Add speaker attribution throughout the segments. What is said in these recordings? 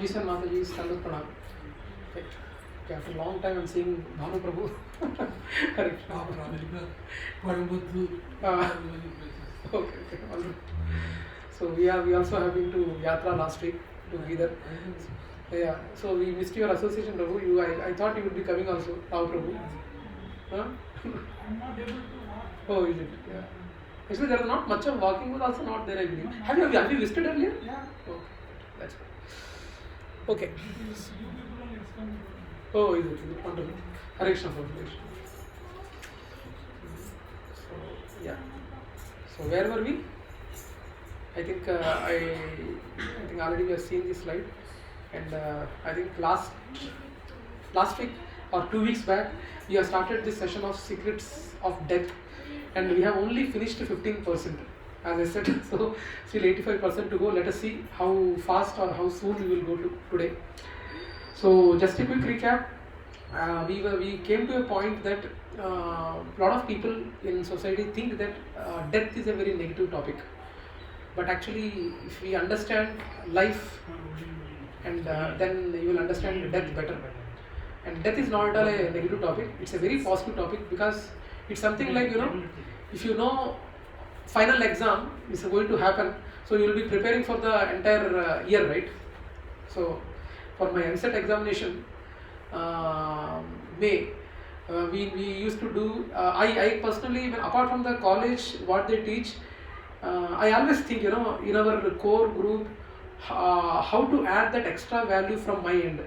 Speaker 1: Ji and Mataji, Standard Pranam. Okay. After a long time I'm seeing Bhanu Prabhu. Correct. Okay. Wonderful. So we also have been to Yatra last week to Bidar. Yeah. So we missed your association, Prabhu. I thought you would be coming also, Rao Prabhu. Huh?
Speaker 2: I'm not able to walk.
Speaker 1: Oh, is it? Yeah. Actually, there is not much of walking was also not there, I believe. Have you visited earlier?
Speaker 2: Yeah.
Speaker 1: Okay. That's good. Okay.
Speaker 2: You people are expanding.
Speaker 1: Oh, is it? Wonderful. Hare Krishna, Prabhu. So, yeah. So, where were we? I think I think already we have seen this slide, and I think last week or 2 weeks back we have started this session of secrets of death, and we have only finished 15%. As I said, so still 85% to go. Let us see how fast or how soon we will go to today. So just a quick recap. We came to a point that a lot of people in society think that death is a very negative topic. But actually, if we understand life, and then you will understand death better. And death is not at all a negative topic. It's a very positive topic because it's something like, if you know final exam is going to happen, so you will be preparing for the entire year, right? So for my NCET examination, May, we used to do, I personally, apart from the college, what they teach, I always think, in our core group, how to add that extra value from my end.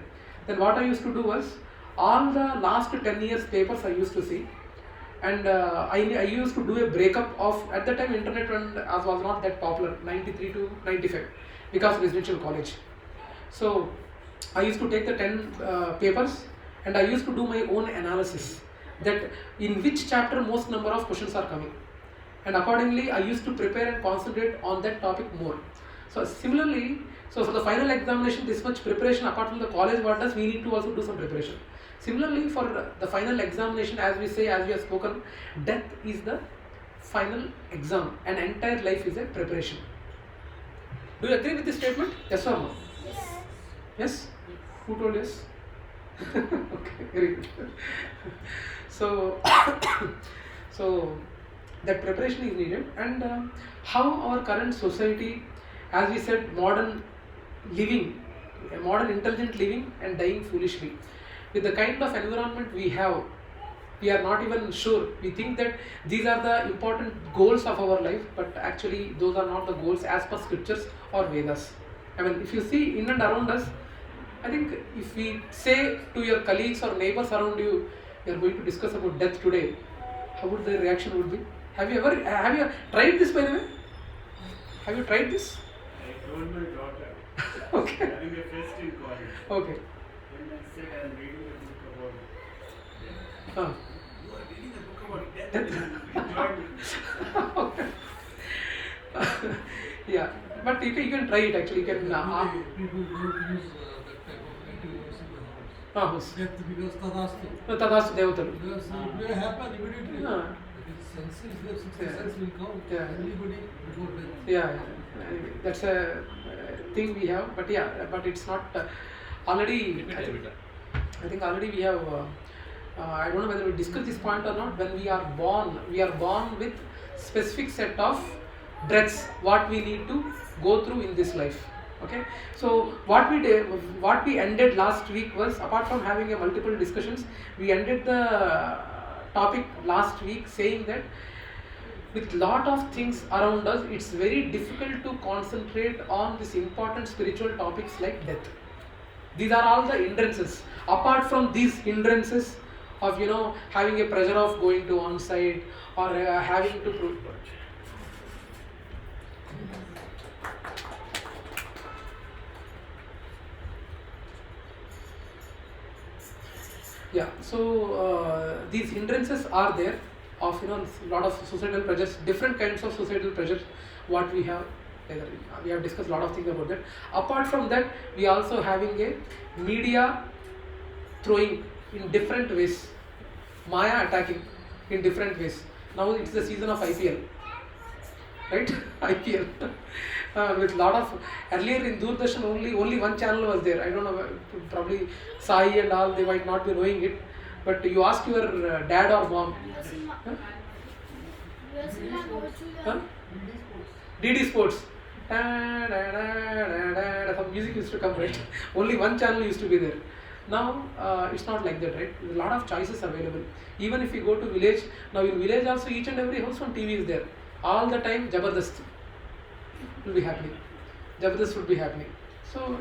Speaker 1: Then what I used to do was, all the last 10 years papers I used to see, and I used to do a breakup of, at the time internet was not that popular, 93 to 95, because residential college. So I used to take the 10 papers, and I used to do my own analysis, that in which chapter most number of questions are coming. And accordingly, I used to prepare and concentrate on that topic more. So similarly, so for the final examination, this much preparation, apart from the college what does, we need to also do some preparation. Similarly, for the final examination, as we have spoken, death is the final exam, and entire life is a preparation. Do you agree with this statement? Yes or no?
Speaker 3: Yes.
Speaker 1: Yes? Who told yes? Okay, very good. So, so that preparation is needed, and how our current society, as we said, modern living, modern intelligent living and dying foolishly. With the kind of environment we have, we are not even sure. We think that these are the important goals of our life, but actually those are not the goals as per scriptures or Vedas. I mean, if you see in and around us, I think if we say to your colleagues or neighbors around you, you are going to discuss about death today, how would their reaction would be? Have you tried this, by the way? Have you tried this?
Speaker 4: I told my daughter.
Speaker 1: Okay.
Speaker 4: Having a fest in college.
Speaker 1: Okay.
Speaker 4: When I said I am reading a book about death.
Speaker 1: Huh.
Speaker 4: You are reading a book about death? You enjoyed it.
Speaker 1: Yeah, but you can try it actually. You can.
Speaker 2: People don't use that type of antivirus in the house. Death because tadastu.
Speaker 1: Tadastu devatalu.
Speaker 2: Because it may happen immediately.
Speaker 1: Yeah.
Speaker 2: If sense is there, sixth sense will come.
Speaker 1: Yeah.
Speaker 2: Anybody before death.
Speaker 1: Yeah. Anyway, that's a thing we have, but but it's not already. I think already we have. I don't know whether we discussed this point or not. When we are born with specific set of breaths what we need to go through in this life. Okay, so what we ended last week was, apart from having a multiple discussions, we ended the topic last week saying that with lot of things around us, it's very difficult to concentrate on this important spiritual topics like death. These are all the hindrances. Apart from these hindrances of having a pressure of going to on-site or having to prove. Yeah, so these hindrances are there of lot of societal pressures, different kinds of societal pressures. What we have, we have discussed a lot of things about that. Apart from that, we are also having a media throwing in different ways, Maya attacking in different ways. Now it's the season of IPL. right? IPL. With lot of, earlier in Doordarshan only one channel was there. I don't know, probably Sai and all, they might not be knowing it. But you ask your dad or mom. Huh? Huh? DD Sports. Some music used to come, right? Only one channel used to be there. Now it's not like that, right? There's a lot of choices available. Even if you go to village, now in village also each and every house on TV is there. All the time Jabardast will be happening. Jabardast would be happening. So,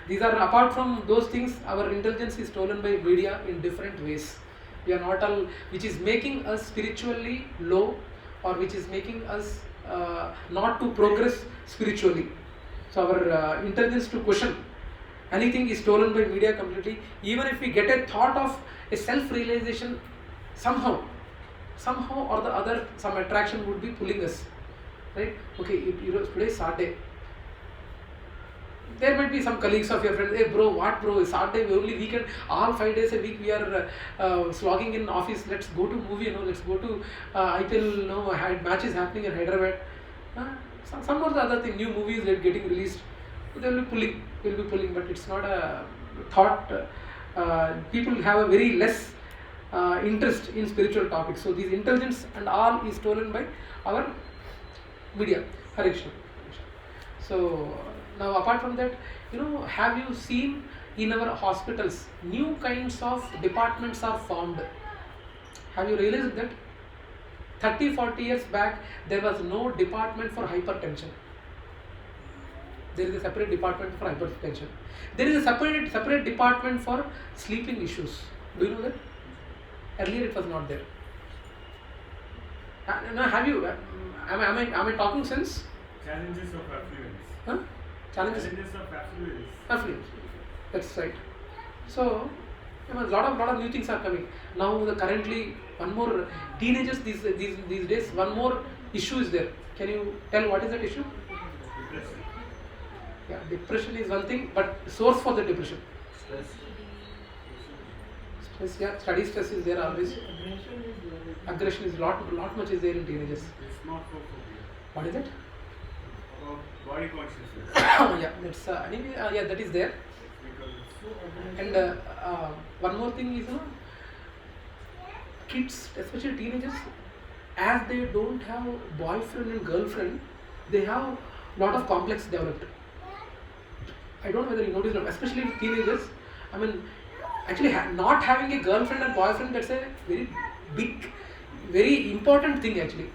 Speaker 1: these are, apart from those things, our intelligence is stolen by media in different ways. We are not all, which is making us spiritually low, or which is making us not to progress spiritually. So our intelligence to question anything is stolen by media completely. Even if we get a thought of a self-realization, somehow or the other, some attraction would be pulling us, right? Okay, today is Saturday. There might be some colleagues of your friends, hey bro, what bro, it's Saturday, only weekend, all 5 days a week we are slogging in office, let's go to movie, let's go to IPL, had matches happening in Hyderabad. Some or the other thing, new movies that getting released, we'll be pulling, but it's not a thought. People have a very less interest in spiritual topics. So this intelligence and all is stolen by our media. Hare Krishna. So now apart from that, have you seen in our hospitals new kinds of departments are formed? Have you realized that 30-40 years back there was no department for hypertension? There is a separate department for hypertension. There is a separate department for sleeping issues. Do you know that? Earlier it was not there. Now have you? Am I talking sense?
Speaker 4: Challenges of affluence.
Speaker 1: Huh? Challenges
Speaker 4: of affluence.
Speaker 1: Affluence. That's right. So, a lot of new things are coming. Now currently one more teenagers these days, one more issue is there. Can you tell what is that issue?
Speaker 4: Depression.
Speaker 1: Yeah, depression is one thing, but source for the depression.
Speaker 4: Stress.
Speaker 1: Stress, yeah, study stress is there always. Aggression is lot much is there in teenagers.
Speaker 4: Smartphobia.
Speaker 1: What is it?
Speaker 4: About body consciousness.
Speaker 1: Yeah, that's anyway. Yeah, that is there. And one more thing is, kids, especially teenagers, as they don't have boyfriend and girlfriend, they have lot of complex developed. I don't know whether you notice, especially with teenagers. I mean, actually, not having a girlfriend and boyfriend, that's a very big, very important thing actually.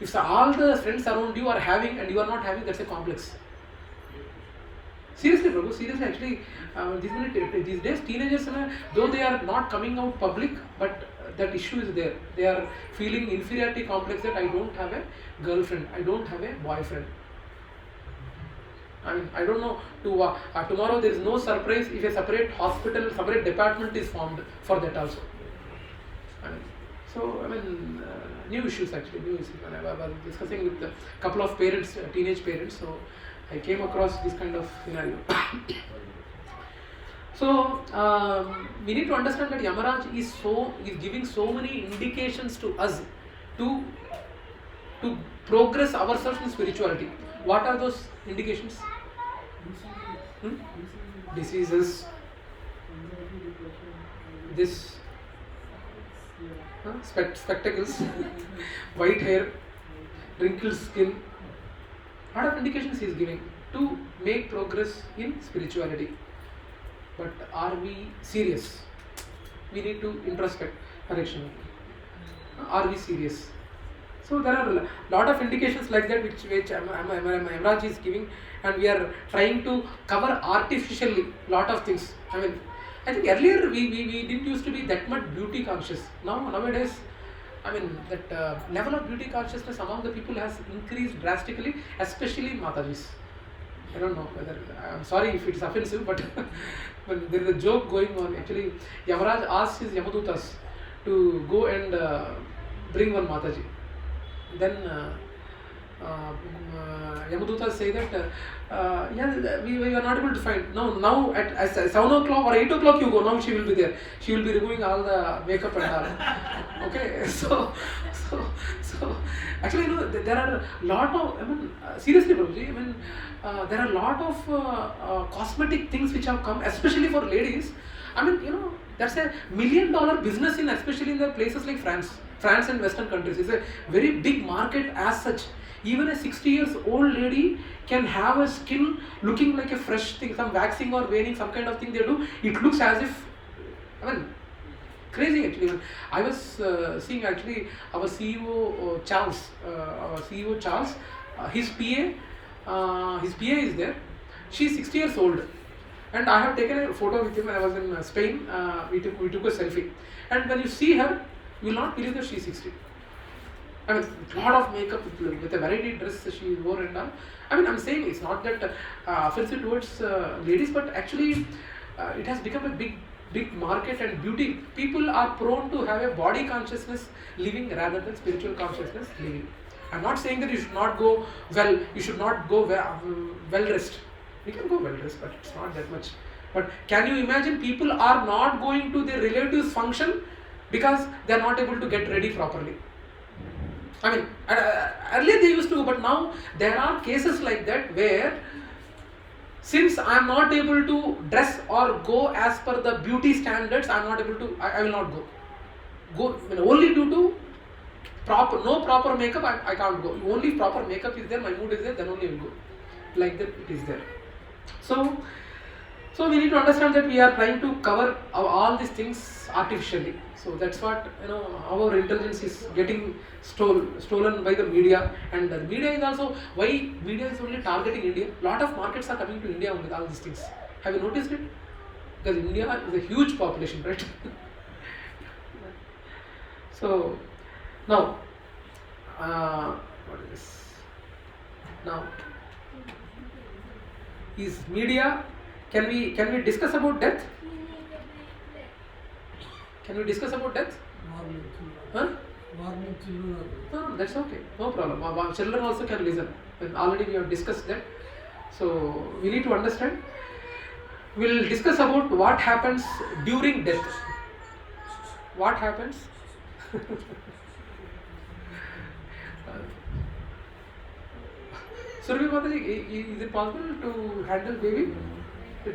Speaker 1: If all the friends around you are having and you are not having, that's a complex. Seriously, Prabhu, seriously, actually, these days teenagers, though they are not coming out public, but that issue is there. They are feeling inferiority complex that I don't have a girlfriend, I don't have a boyfriend. I mean, I don't know, tomorrow there is no surprise if a separate hospital, separate department is formed for that also. New issues actually, new issues. When I was discussing with a couple of parents, teenage parents, so I came across this kind of scenario. So we need to understand that Yamaraj is giving so many indications to us to progress ourselves in spirituality. What are those indications? Diseases. This spectacles, white hair, wrinkled skin. Lot of indications he is giving to make progress in spirituality. But are we serious? We need to introspect. Correction. Are we serious? So there are a lot of indications like that which Yamaraj is giving, and we are trying to cover artificially lot of things. I think earlier we didn't used to be that much beauty conscious. Nowadays, that level of beauty consciousness among the people has increased drastically, especially Matajis. I don't know whether, I'm sorry if it's offensive, but there is a joke going on. Actually, Yamaraj asked his Yamadutas to go and bring one Mataji. Then Yamadutas say that we are not able to find. No, now at 7 o'clock or 8 o'clock you go. Now she will be there. She will be removing all the makeup and all. Okay, so actually, there are a lot of. Seriously, Prabhuji, there are a lot of cosmetic things which have come, especially for ladies. That's a $1 million business especially in the places like France and Western countries. It's a very big market as such. Even a 60 years old lady can have a skin looking like a fresh thing, some waxing or veining, some kind of thing they do. It looks as if, crazy actually. I was seeing actually our CEO Charles, his PA is there. She's 60 years old. And I have taken a photo with him when I was in Spain. We took a selfie. And when you see her, you will not believe that she is 60. A lot of makeup with a variety dress she wore and all. I'm saying it's not that offensive towards ladies, but actually it has become a big market and beauty. People are prone to have a body consciousness living rather than spiritual consciousness living. I'm not saying that you should not go well, you should not go well dressed. We can go well dressed, but it's not that much. But can you imagine people are not going to their relatives' function because they are not able to get ready properly? Earlier they used to go, but now there are cases like that where since I am not able to dress or go as per the beauty standards, I will not go. Only due to no proper makeup, I can't go. Only proper makeup is there, my mood is there, then only I will go. Like that it is there. So we need to understand that we are trying to cover all these things artificially. So that's what our intelligence is getting stolen by the media, and the media is also why media is only targeting India. Lot of markets are coming to India with all these things. Have you noticed it? Because India is a huge population, right? So now, what is this? Now, is media? Can we discuss about death? Can we discuss about death? Huh? No, that's okay. No problem. Our children also can listen. And already we have discussed that. So we need to understand. We'll discuss about what happens during death. What happens? Surabhi Mataji, is it possible to handle baby?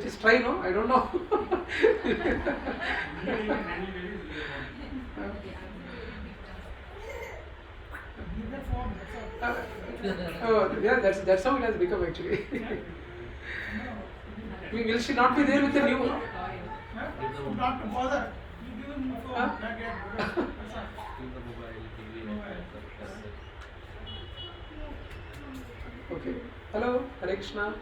Speaker 1: Just try, no? I don't know. Yeah, that's how it has become actually. Will she not be there with the new?
Speaker 4: Not bother.
Speaker 1: Okay. Hello, Hare Krishna.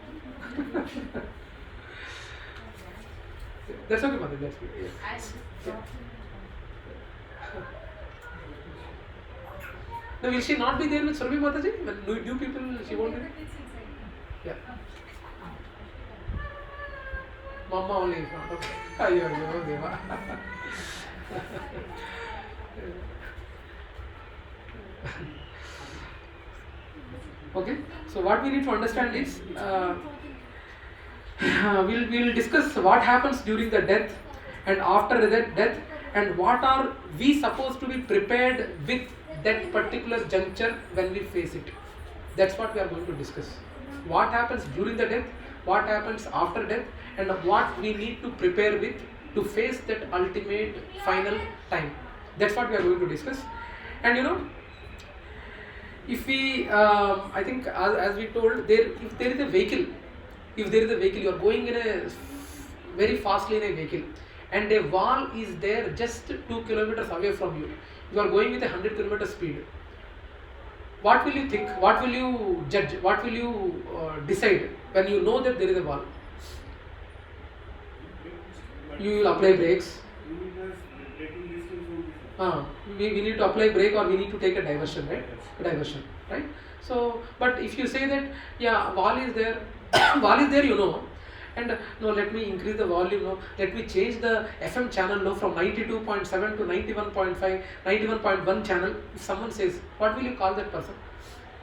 Speaker 1: That's okay, Mother. That's good. Yeah. Now, will she not be there with Surabhi Mataji? When new people, she won't be there? Yeah. Mama only is not. Okay. Ayyo, Deva. Okay. So what we need to understand is we'll discuss what happens during the death and after the death, and what are we supposed to be prepared with that particular juncture when we face it. That's what we are going to discuss. What happens during the death, what happens after death, and what we need to prepare with to face that ultimate final time. That's what we are going to discuss. And if we, I think as we told, if there is a vehicle, you are going very fastly in a vehicle, and a wall is there just 2 kilometers away from you. You are going with 100 kilometer speed. What will you think? What will you judge? What will you decide when you know that there is a wall? You will apply brakes. We need to apply brake, or we need to take a diversion, right? So, but if you say that, yeah, wall is there, and no, let me increase the volume, let me change the FM channel from 92.7 to 91.5, 91.1 channel. If someone says, what will you call that person?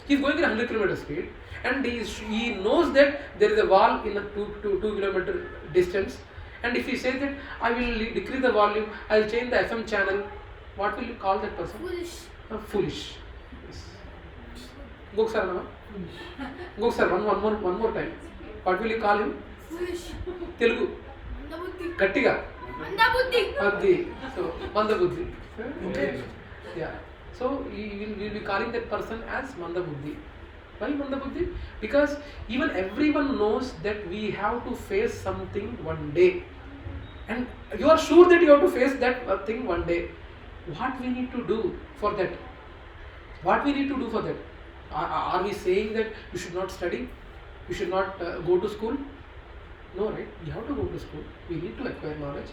Speaker 1: He is going at 100 km speed, and he knows that there is a wall in a 2 kilometer distance, and if he says that I will decrease the volume, I will change the FM channel, what will you call that person?
Speaker 3: Foolish.
Speaker 1: Foolish. Yes. Go sir, no? Go sir, one more time. What will you call him?
Speaker 3: Foolish.
Speaker 1: Telugu.
Speaker 3: Mandabuddhi.
Speaker 1: Gattiga.
Speaker 3: Mandabuddhi.
Speaker 1: Adi. So Mandabuddhi. Okay. Yeah. So we will be calling that person as Mandabuddhi. Why Mandabuddhi? Because even everyone knows that we have to face something one day, and you are sure that you have to face that thing one day. What we need to do for that? What we need to do for that? Are we saying that you should not study? You should not go to school? No, right? We have to go to school. We need to acquire knowledge,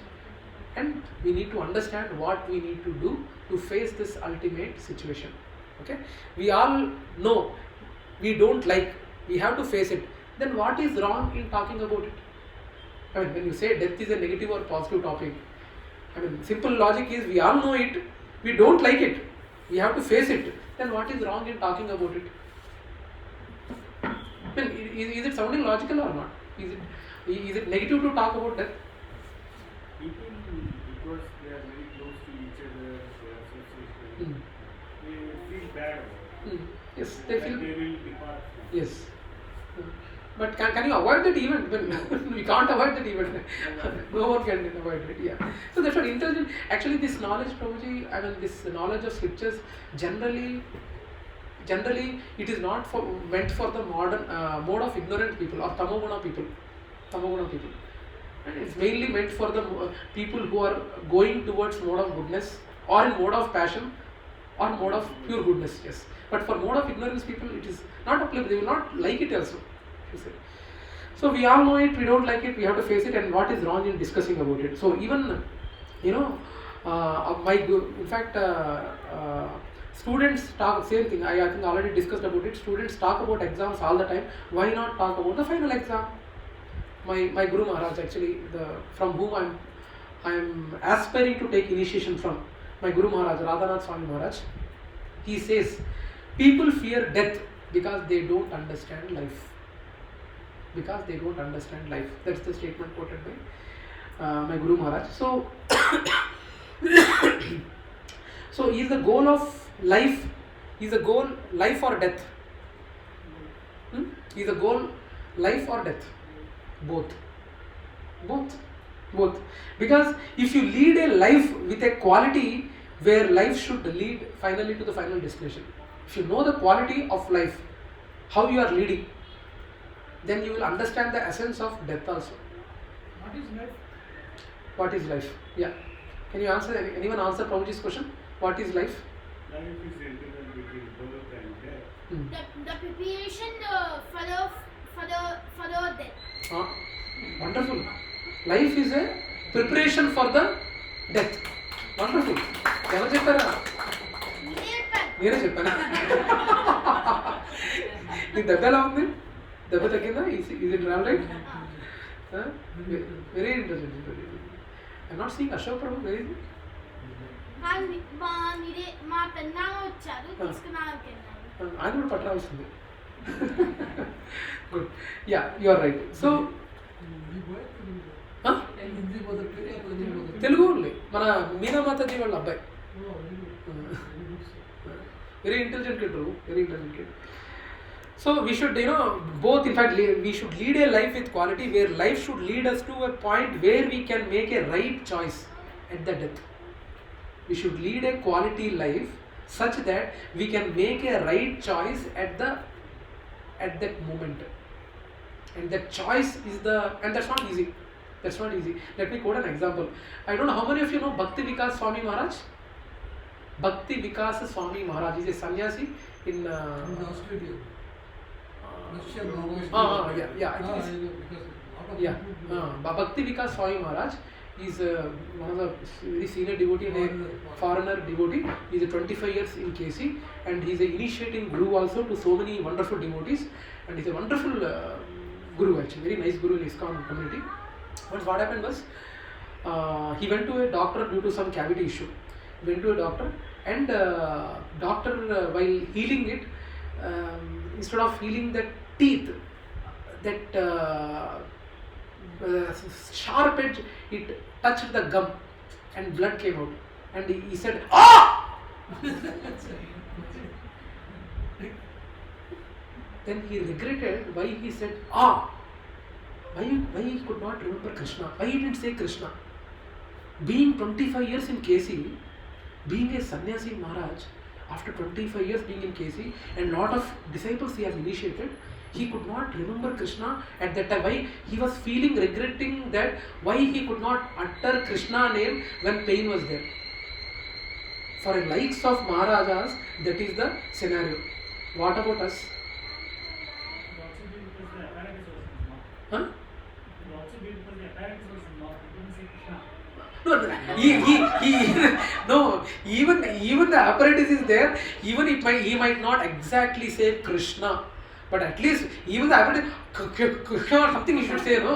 Speaker 1: and we need to understand what we need to do to face this ultimate situation. Okay? We all know we don't like. We have to face it. Then what is wrong in talking about it? I mean, when you say death is a negative or positive topic, I mean, simple logic is we all know it. We don't like it. We have to face it. Then what is wrong in talking about it? I mean, is it sounding logical or not? Is it negative to talk about death?
Speaker 4: People, because they are very close to each other, their association, they feel bad about it.
Speaker 1: Yes, they feel.
Speaker 4: Like they will depart from.
Speaker 1: Yes. But can you avoid that event? When we can't avoid that event. No one can avoid it. Yeah. So that's what intelligent. Actually, this knowledge, Prabhuji, I mean, this knowledge of scriptures, generally, it is not meant for the modern mode of ignorant people or tamoguna people. And it's mainly meant for the people who are going towards mode of goodness or in mode of passion or mode of pure goodness. Yes. But for mode of ignorance people, it is not applicable. They will not like it also. So we all know it, we don't like it, we have to face it, and what is wrong in discussing about it. So even, in fact, students talk, same thing, I think already discussed about it, students talk about exams all the time. Why not talk about the final exam? My Guru Maharaj, actually, from whom I am aspiring to take initiation from, my Guru Maharaj, Radhanath Swami Maharaj, he says, people fear death because they don't understand life. Because they don't understand life. That's the statement quoted by my Guru Maharaj. So, so is the goal of life, life or death? Is the goal life or death? Both. Because if you lead a life with a quality where life should lead finally to the final destination, if you know the quality of life, how you are leading, then you will understand the essence of death also.
Speaker 2: What is life?
Speaker 1: What is life? Yeah. Can you answer? Anyone answer Prabhuji's question? What is life?
Speaker 4: Life is the interval between birth and death.
Speaker 3: The preparation for the death.
Speaker 1: Wonderful. Life is a preparation for the death. Wonderful. ఎవరు చెప్పారా? నేనే చెప్పానా? నీ దెబ్బ ఎలా ఉంది? దెబ్బ తగ్గిందా? Is it all right? Very intelligent. I'm not seeing Ashok Prabhu. Where is he?
Speaker 3: మా పెన్నాను వచ్చారు తీసుకున్నాను.
Speaker 1: ఆయన కూడా పట్టరాల్సింది. Good. Yeah, you are right. So, Telugu only మన మీనా మాతాజీ వాళ్ళ అబ్బాయి. Very intelligent kid, very intelligent kid. So we should, both, in fact, we should lead a life with quality where life should lead us to a point where we can make a right choice at the death. We should lead a quality life such that we can make a right choice at that moment. And that choice is and that's not easy. That's not easy. Let me quote an example. I don't know how many of you know Bhakti Vikas Swami Maharaj? Bhakti Vikas Swami Maharaj is a sannyasi in
Speaker 2: Australia.
Speaker 1: Bhakti Vikas Swami Maharaj is one of the very senior devotee, foreigner devotee. He is 25 years in KC, and he is an initiating guru also to so many wonderful devotees, and he is a wonderful guru, actually, very nice guru in ISKCON community. But what happened was, he went to a doctor due to some cavity issue. Went to a doctor, and doctor while healing it, instead of feeling that teeth, that sharp edge, it touched the gum and blood came out. And he said, "Ah!" Then he regretted why he said, "Ah." Why he could not remember Krishna? Why he didn't say Krishna? Being 25 years in KC, being a sannyasi Maharaj, after 25 years being in KC, and lot of disciples he has initiated, he could not remember Krishna at that time. Why? He was feeling, regretting that why he could not utter Krishna name when pain was there. For a likes of Maharajas, that is the scenario. What about us? Huh? No, no. Even the apparatus is there. Even he might not exactly say Krishna, but at least even the apparatus Krishna or something he should say, no.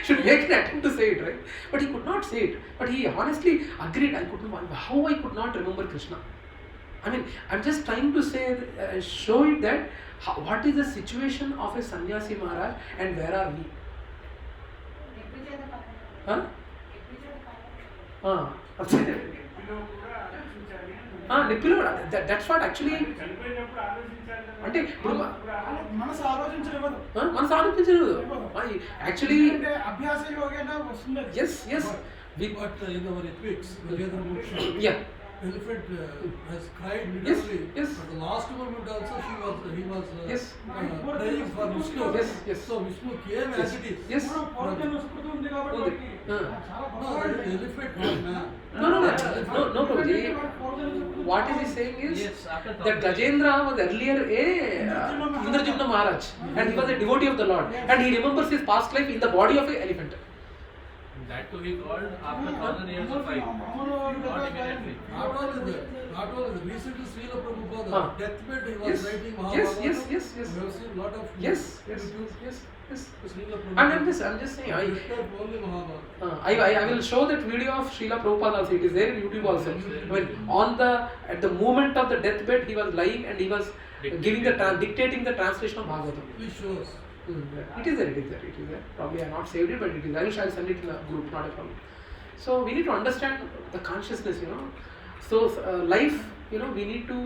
Speaker 1: Should make an attempt to say it, right? But he could not say it. But he honestly agreed. How I could not remember Krishna. I mean, I'm just trying to say, show it that what is the situation of a sannyasi Maharaj and where are we? Huh? That's what actually. అంటే ఇప్పుడు
Speaker 5: మనసు ఆలోచించలేదు
Speaker 1: మనసు ఆలోచించలేదు actually
Speaker 5: అభ్యాస యోగేనా వస్తుంది.
Speaker 1: Yes.
Speaker 2: But in our ethics,
Speaker 1: yeah.
Speaker 2: Elephant has cried literally.
Speaker 1: Yes.
Speaker 2: But the last moment also he was
Speaker 1: Yes.
Speaker 2: praying for Vishnu.
Speaker 1: Yes.
Speaker 2: So Vishnu came as it is.
Speaker 1: Yes.
Speaker 5: పౌర్ణమి స్మృతి ఉంది కాబట్టి చాలా
Speaker 2: No,
Speaker 5: గొప్పవాడు.
Speaker 2: the elephant was man.
Speaker 1: No, Prabhuji. What is he saying is that Gajendra was earlier a Indrajumna Maharaj, and he was a devotee of the Lord, and he remembers his past life in the body of an elephant.
Speaker 6: That too he called after 1,000 years of life. Not immediately.
Speaker 2: Not only that. Recently Srila Prabhupada, deathbed he was writing
Speaker 1: Yes.
Speaker 2: Mahabharata. We have seen lot of
Speaker 1: Yes.
Speaker 2: Srila
Speaker 1: I'm
Speaker 2: Prabhupada.
Speaker 1: just saying.
Speaker 2: Only Mahabharata.
Speaker 1: I will show that video of Srila Prabhupada also. It is there in YouTube also. When at the moment of the deathbed, he was lying and he was dictating the translation of Bhagavatam.
Speaker 2: Please show us.
Speaker 1: It is there. Probably I have not saved it, but it is. I will send it in the group, not a problem. So we need to understand the consciousness, So life, we need to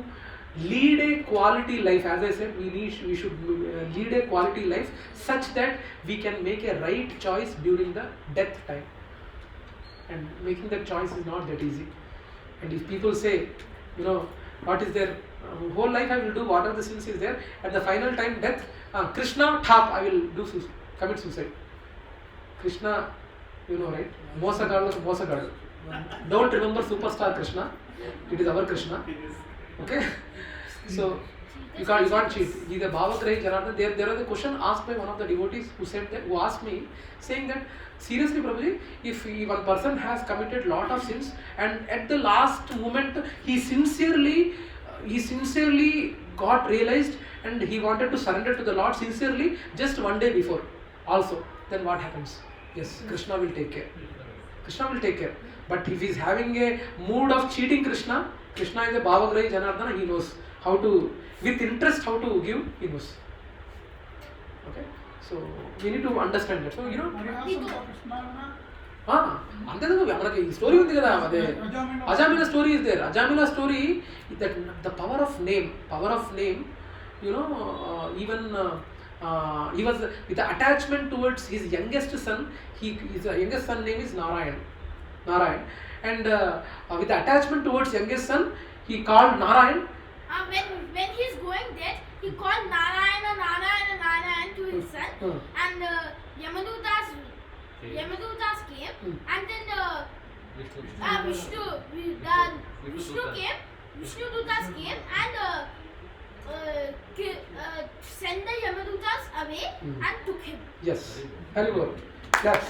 Speaker 1: lead a quality life. As I said, we should lead a quality life such that we can make a right choice during the death time. And making that choice is not that easy. And if people say, what is their whole life I will do whatever the sins is there, at the final time death, Krishna, I will commit suicide. Krishna, right? Mosagadu. Don't remember superstar Krishna. It is our Krishna. Okay? So you can't cheat. He is a Bhavagrahi Janardhan. There was a question asked by one of the devotees who asked me, saying that seriously, Prabhuji, if one person has committed lot of sins and at the last moment he sincerely got realized and he wanted to surrender to the Lord sincerely just one day before also, then what happens? Yes, Krishna will take care. But if he is having a mood of cheating Krishna is a Bhavagrahi Janardhana, he knows how to, with interest, how to give, he knows. Okay? So we need to understand that. So అంతే మనకి story ఉంది కదా అదే Ajamila story is there. Ajamila story that the power of name even he was with the attachment towards his youngest son. His youngest son name is Narayan, and with the attachment towards youngest son, he called Narayan.
Speaker 3: When he's going there, he called Narayan to his son, and Yamadutas came, and then Vishnu Dutas came and sent the Yamadutas away and took him.
Speaker 1: Yes, very good. Yes.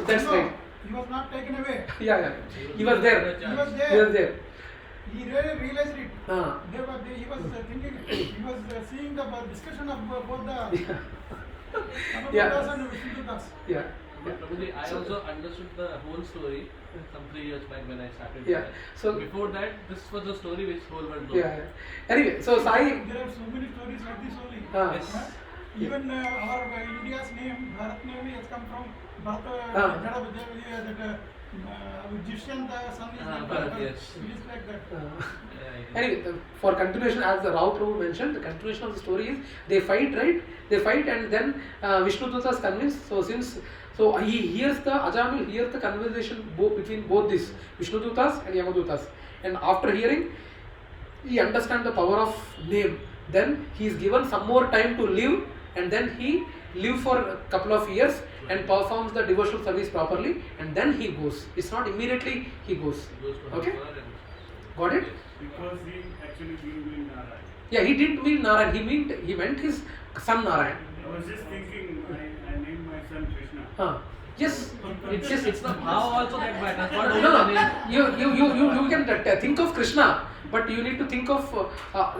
Speaker 1: That's right.
Speaker 5: He was not taken away.
Speaker 1: Yeah. He was there. He
Speaker 5: really realized it.
Speaker 1: He
Speaker 5: was thinking. He was seeing the discussion of both the Yamadutas and Vishnu Dutas.
Speaker 1: Yeah.
Speaker 6: But Prabhuji, I also understood the whole story some 3 years back when I started.
Speaker 1: Yeah.
Speaker 6: That.
Speaker 1: So
Speaker 6: Before that, this was the story which whole world knows.
Speaker 1: yeah. Anyway, so Sai.
Speaker 5: There are so many stories like this only.
Speaker 6: Yes.
Speaker 5: Huh? Even our India's name, Bharat name has come from Bharat, that Egyptian son is like
Speaker 6: Bharat,
Speaker 5: that.
Speaker 6: yes.
Speaker 5: It is like that.
Speaker 6: Yeah,
Speaker 1: Anyway, for continuation, as the Rao Prabhu mentioned, the continuation of the story is they fight, right? They fight, and then Vishnu Dutta is convinced. So he hears the Ajamil hears the conversation between both these Vishnu Duttas and Yamadutas, and after hearing, he understands the power of name. Then he is given some more time to live, and then he live for a couple of years and performs the devotional service properly, and then he goes. It's not immediately he goes.
Speaker 6: He goes to
Speaker 1: Okay?
Speaker 6: Haridwar and
Speaker 1: Got it?
Speaker 4: Because he actually believed in Narayan.
Speaker 1: Yeah, he didn't mean Narayan. He meant his son Narayan.
Speaker 4: I was just thinking, I named my son Krishna.
Speaker 1: Yes.
Speaker 6: it's the how also that matters. Not
Speaker 1: No,
Speaker 6: only
Speaker 1: no.
Speaker 6: the name.
Speaker 1: You can think of Krishna, but you need to think of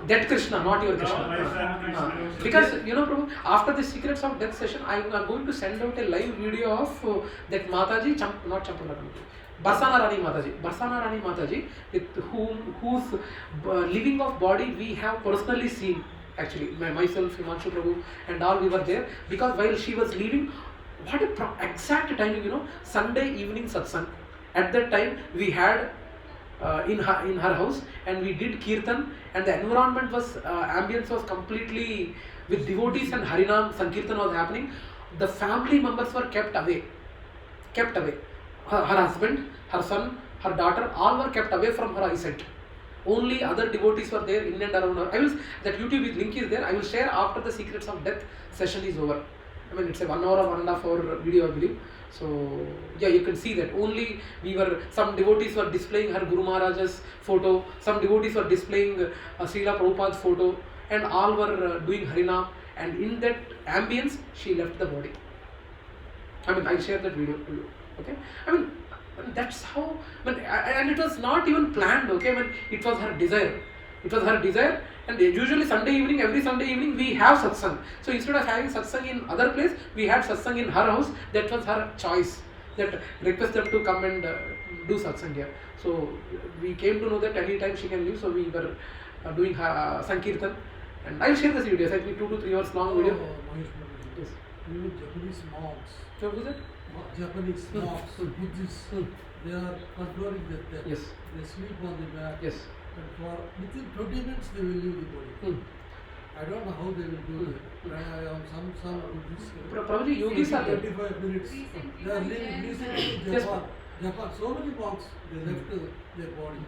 Speaker 1: that Krishna, not your
Speaker 4: No,
Speaker 1: Krishna.
Speaker 4: my son Krishna.
Speaker 1: Because Prabhu, after the Secrets of Death session, I am going to send out a live video of that Mataji, not Champala, Barsana Rani Mataji, with whose living of body we have personally seen. Actually, myself, Himanshu Prabhu, and all we were there, because while she was leaving, what a exact timing, Sunday evening satsang. At that time, we had in her house, and we did kirtan, and the environment was ambience was completely with devotees, and Harinam Sankirtan was happening. The family members were kept away. Her husband, her son, her daughter, all were kept away from her eyesight. Only other devotees were there in and around her. That YouTube link is there. I will share after the Secrets of Death session is over. I mean, it's a 1 hour or 1.5 hour video, I believe. So yeah, you can see that. Only some devotees were displaying her Guru Maharaj's photo, some devotees were displaying Srila Prabhupada's photo, and all were doing Harinam. And in that ambience, she left the body. I mean, I'll share that video to you. Okay? I mean, that's how, and it was not even planned, okay? I mean, it was her desire. And usually every Sunday evening, we have satsang. So instead of having satsang in other place, we had satsang in her house. That was her choice. That request them to come and do satsang here. So we came to know that anytime she can leave. So we were doing Sankirtan. And I'll share this video. It's like 2 to 3 hours long video. Yes.
Speaker 2: Even Japanese monks,
Speaker 1: What was it?
Speaker 2: Japanese monks, Buddhists, they are controlling their death.
Speaker 1: Yes.
Speaker 2: They sleep on the mat.
Speaker 1: Yes.
Speaker 2: And for within 20 minutes they will leave the body. I don't know how they will do it. I have some Buddhists.
Speaker 1: Prabhuji, yogis are there.
Speaker 2: 25 minutes. They are living recently in
Speaker 1: Yes.
Speaker 2: Japan. So many monks, they left their body.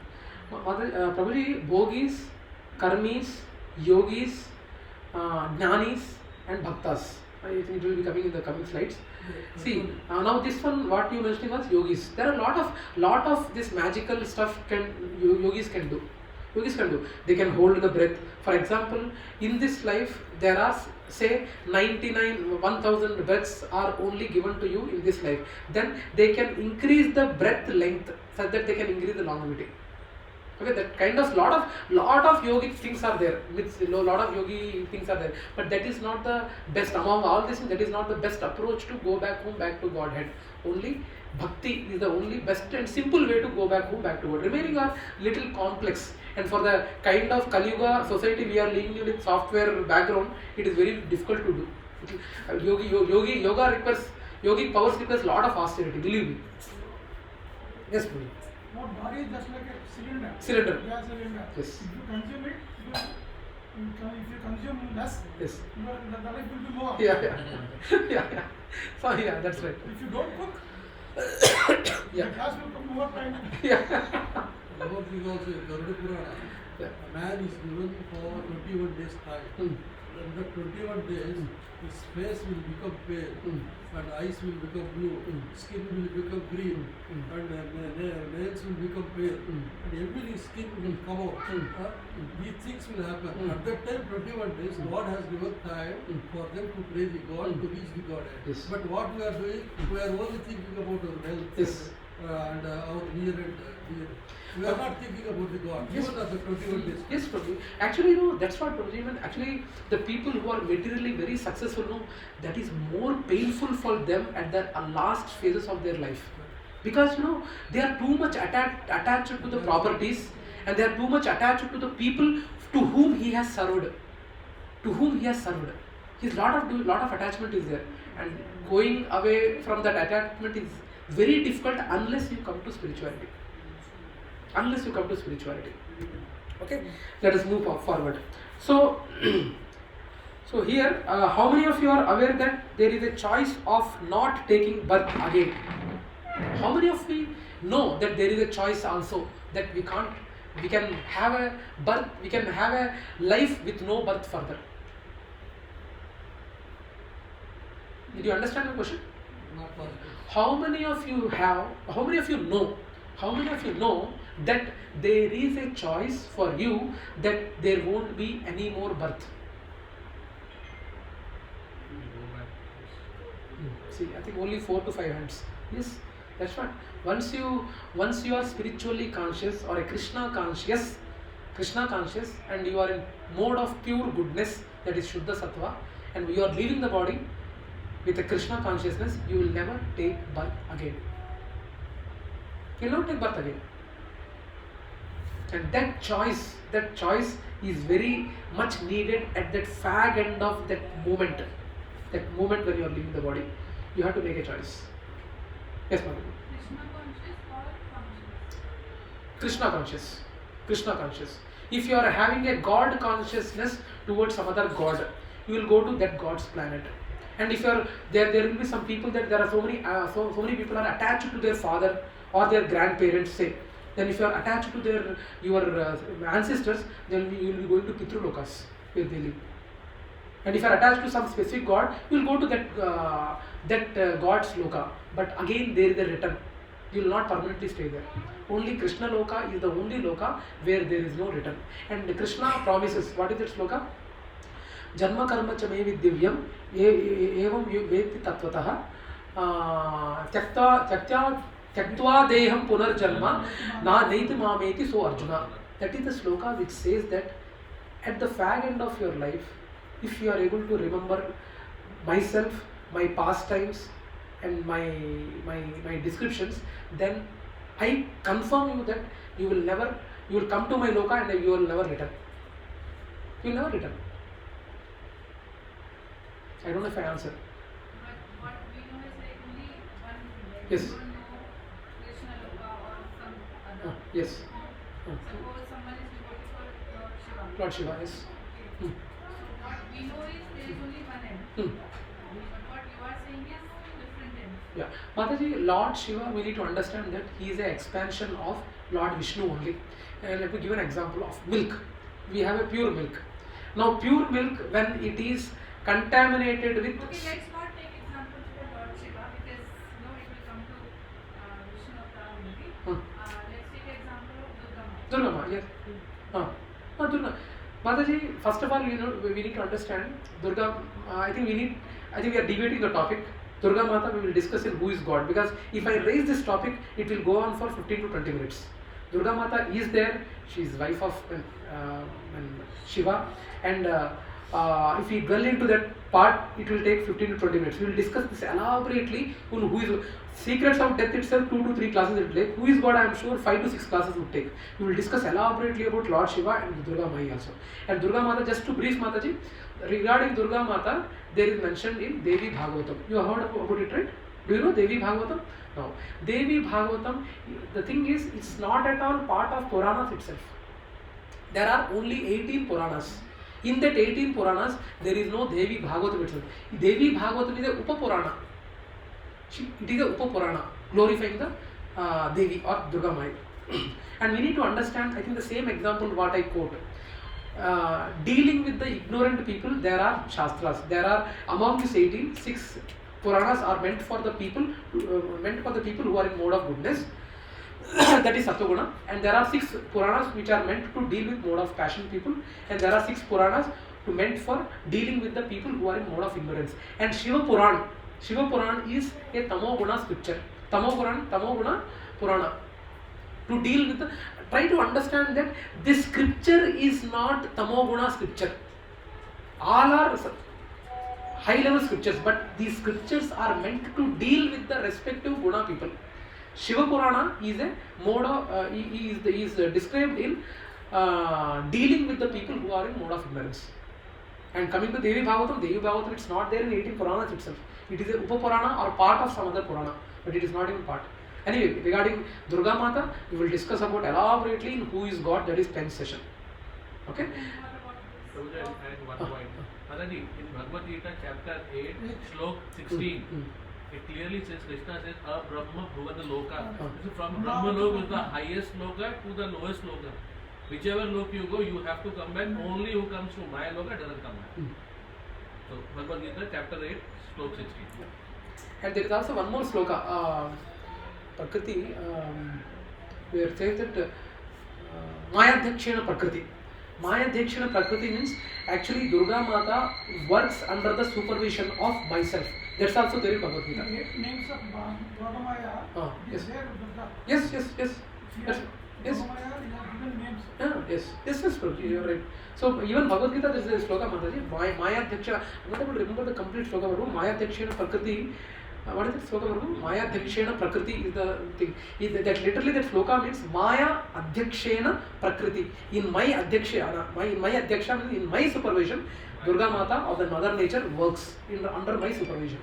Speaker 1: Prabhuji, bhogis, karmis, yogis, jnanis, and bhaktas. I think it will be coming in the coming slides. See, now this one, what you mentioned was yogis. There are a lot of this magical stuff yogis can do. They can hold the breath. For example, in this life, there are say 1,000 breaths are only given to you in this life. Then they can increase the breath length so that they can increase the longevity. Okay, that kind of lot of yogic things are there. Lot of yogi things are there, but that is not the best among all this. That is not the best approach to go back home, back to Godhead. Only bhakti is the only best and simple way to go back home, back to God. Remaining are little complex, and for the kind of Kali-yuga society we are living with software background, it is very difficult to do. Yogic powers requires lot of austerity. Believe me. Yes, please.
Speaker 5: Our body is just like a cylinder. Gas cylinder.
Speaker 1: Yes.
Speaker 5: If you consume it, if you consume less,
Speaker 1: Yes.
Speaker 5: the life will be more.
Speaker 1: Yeah. So yeah, that's right.
Speaker 5: If you don't cook,
Speaker 1: Yeah.
Speaker 5: the gas will come more time.
Speaker 2: About this also, in Garuda Purana, a man is given for 21 days time. In the 21 days, his face will become pale, and eyes will become blue, skin will become green, and nails will become pale, and every skin will come out. These things will happen. At that time, 21 days, God has given time for them to praise the God, to reach the Godhead.
Speaker 1: Yes.
Speaker 2: But what we are doing, we are only thinking about our health.
Speaker 1: Yes.
Speaker 2: and our near and dear. We are not thinking about the God,
Speaker 1: Yes.
Speaker 2: even after 21 days.
Speaker 1: Yes, Prabhu. Actually, that's what Prabhuji meant. Actually, the people who are materially very successful, that is more painful for them at the last phases of their life. Because, they are too much attached to the properties, and they are too much attached to the people to whom he has served. To whom he has served. His lot of attachment is there. And going away from that attachment is very difficult unless you come to spirituality. Unless you come to spirituality. Okay, let us move forward. So, so here, how many of you are aware that there is a choice of not taking birth again? How many of you know that there is a choice also that we can have a birth, we can have a life with no birth further? Did you understand the question?
Speaker 2: Not possible.
Speaker 1: How many of you know that there is a choice for you that there won't be any more birth? See, I think only 4 to 5 hands. Yes, that's right. Once you are spiritually conscious or a Krishna conscious, and you are in mode of pure goodness, that is Shuddha Sattva, and you are leaving the body with a Krishna consciousness, you will never take birth again. You will not take birth again. And that choice is very much needed at that fag end of that moment when you are leaving the body. You have to make a choice. Yes, ma'am.
Speaker 3: Krishna conscious or conscious?
Speaker 1: Krishna conscious. If you are having a God consciousness towards some other God, you will go to that God's planet. And if you are there will be some people that there are so many people are attached to their father or their grandparents, say. Then if you are attached to your ancestors, then you will be going to Pitrulokas where they live. And if you are attached to some specific God, you will go to that God's loka. But again there is a return. You will not permanently stay there. Only Krishna loka is the only loka where there is no return. And Krishna promises, what is that sloka? Janma karma cha me vidivyam evam veti tatvatah tyaktva deham punarjanma na neiti mameti so Arjuna. That is the sloka which says that at the fag end of your life, if you are able to remember myself, my pastimes and my descriptions, then I confirm you that you will come to my loka and you will never return. You will never return. I don't know if I answered.
Speaker 3: But what we know is like only one thing, like
Speaker 1: Yes.
Speaker 3: we don't know Krishna Loka or some other.
Speaker 1: Yes.
Speaker 3: Suppose someone is devoted for Lord Shiva.
Speaker 1: Lord Shiva, yes.
Speaker 3: Okay. So what we know is there is only one end.
Speaker 1: Hmm.
Speaker 3: But what you are saying is different ends.
Speaker 1: Yeah. Mataji, Lord Shiva, we need to understand that he is an expansion of Lord Vishnu only. Let me give an example of milk. We have a pure milk. Now, pure milk, when it is contaminated with...
Speaker 3: Okay, let's not take example for Lord Shiva because it will come to Vishnu Avatar only. Let's take example of Durga Ma.
Speaker 1: Durga Ma, yes. Durga. Mataji, first of all, we need to understand Durga. I think we are debating the topic. Durga Mata, we will discuss in who is God, because if I raise this topic, it will go on for 15 to 20 minutes. Durga Mata is there. She is wife of Shiva, and if we dwell into that part, it will take 15 to 20 minutes. We will discuss this elaborately. Who is secrets of death itself, 2 to 3 classes it will take. Who is God? I am sure 5 to 6 classes would take. We will discuss elaborately about Lord Shiva and Durga Mai also. And Durga Mata, just to brief Mataji, regarding Durga Mata, there is mentioned in Devi Bhagavatam. You have heard about it, right? Do you know Devi Bhagavatam? No. Devi Bhagavatam, the thing is, it's not at all part of Puranas itself. There are only 18 Puranas. In that 18 Puranas, there is no Devi Bhagavatam itself. Devi Bhagavatam is a Upapurana. It is a Upapurana, glorifying the Devi or Durga Mai. And we need to understand, I think the same example what I quote. Dealing with the ignorant people, there are Shastras. There are, among these 18, 6 Puranas are meant for the people who are in mode of goodness. That is Sattva-guna, and there are 6 Puranas which are meant to deal with mode of passion people, and there are 6 Puranas meant for dealing with the people who are in mode of ignorance. And Shiva Puran is a Tamo-guna scripture. Tamo-guna Purana to deal with the, try to understand that this scripture is not Tamoguna scripture. All are high level scriptures, but these scriptures are meant to deal with the respective Guna people. Shiva Purana is a mode of, is described in dealing with the people who are in mode of ignorance. And coming to Devi Bhagavatam, it's not there in 18 Puranas itself. It is a Upa Purana or part of some other Purana, but it is not even part. Anyway, regarding Durga Mata, we will discuss about elaborately in who is God, that is 10th session. Okay?
Speaker 6: So I add one point. Mataji, in Bhagavad Gita chapter 8, Shlok 16, it clearly says, Krishna says, A Brahma Bhuvana Loka. So from Brahma Loka is the highest Loka to the lowest Loka. Whichever Loka you go, you have to come back. Only who comes to Maya Loka doesn't come back. So Bhagavad Gita chapter 8, Shlok 16.
Speaker 1: And there is also one more sloka. Prakriti, we are saying that Maya Dhakshena Prakriti. Maya Dhakshena Prakriti means actually Durga Mata works under the supervision of myself. That's also there in Bhagavad Gita.
Speaker 5: Names of Durga Maya.
Speaker 1: Yes.
Speaker 5: Is there Durga?
Speaker 1: Yes. Yes.
Speaker 5: Durga Maya, you have given names.
Speaker 1: Yes, Prabhuji, you are right. So even Bhagavad Gita, there is a sloka, Mataji. Maya Dhakshena. I'm not able to remember the complete sloka, but Maya Dhakshena Prakriti. What is it? Sloka? Maya Adhyakshena Prakriti is the thing. That literally that sloka means Maya Adhyakshena Prakriti. In my Adhyakshena, my Adhyaksha means in my supervision, Durga Mata or the Mother Nature works under my supervision.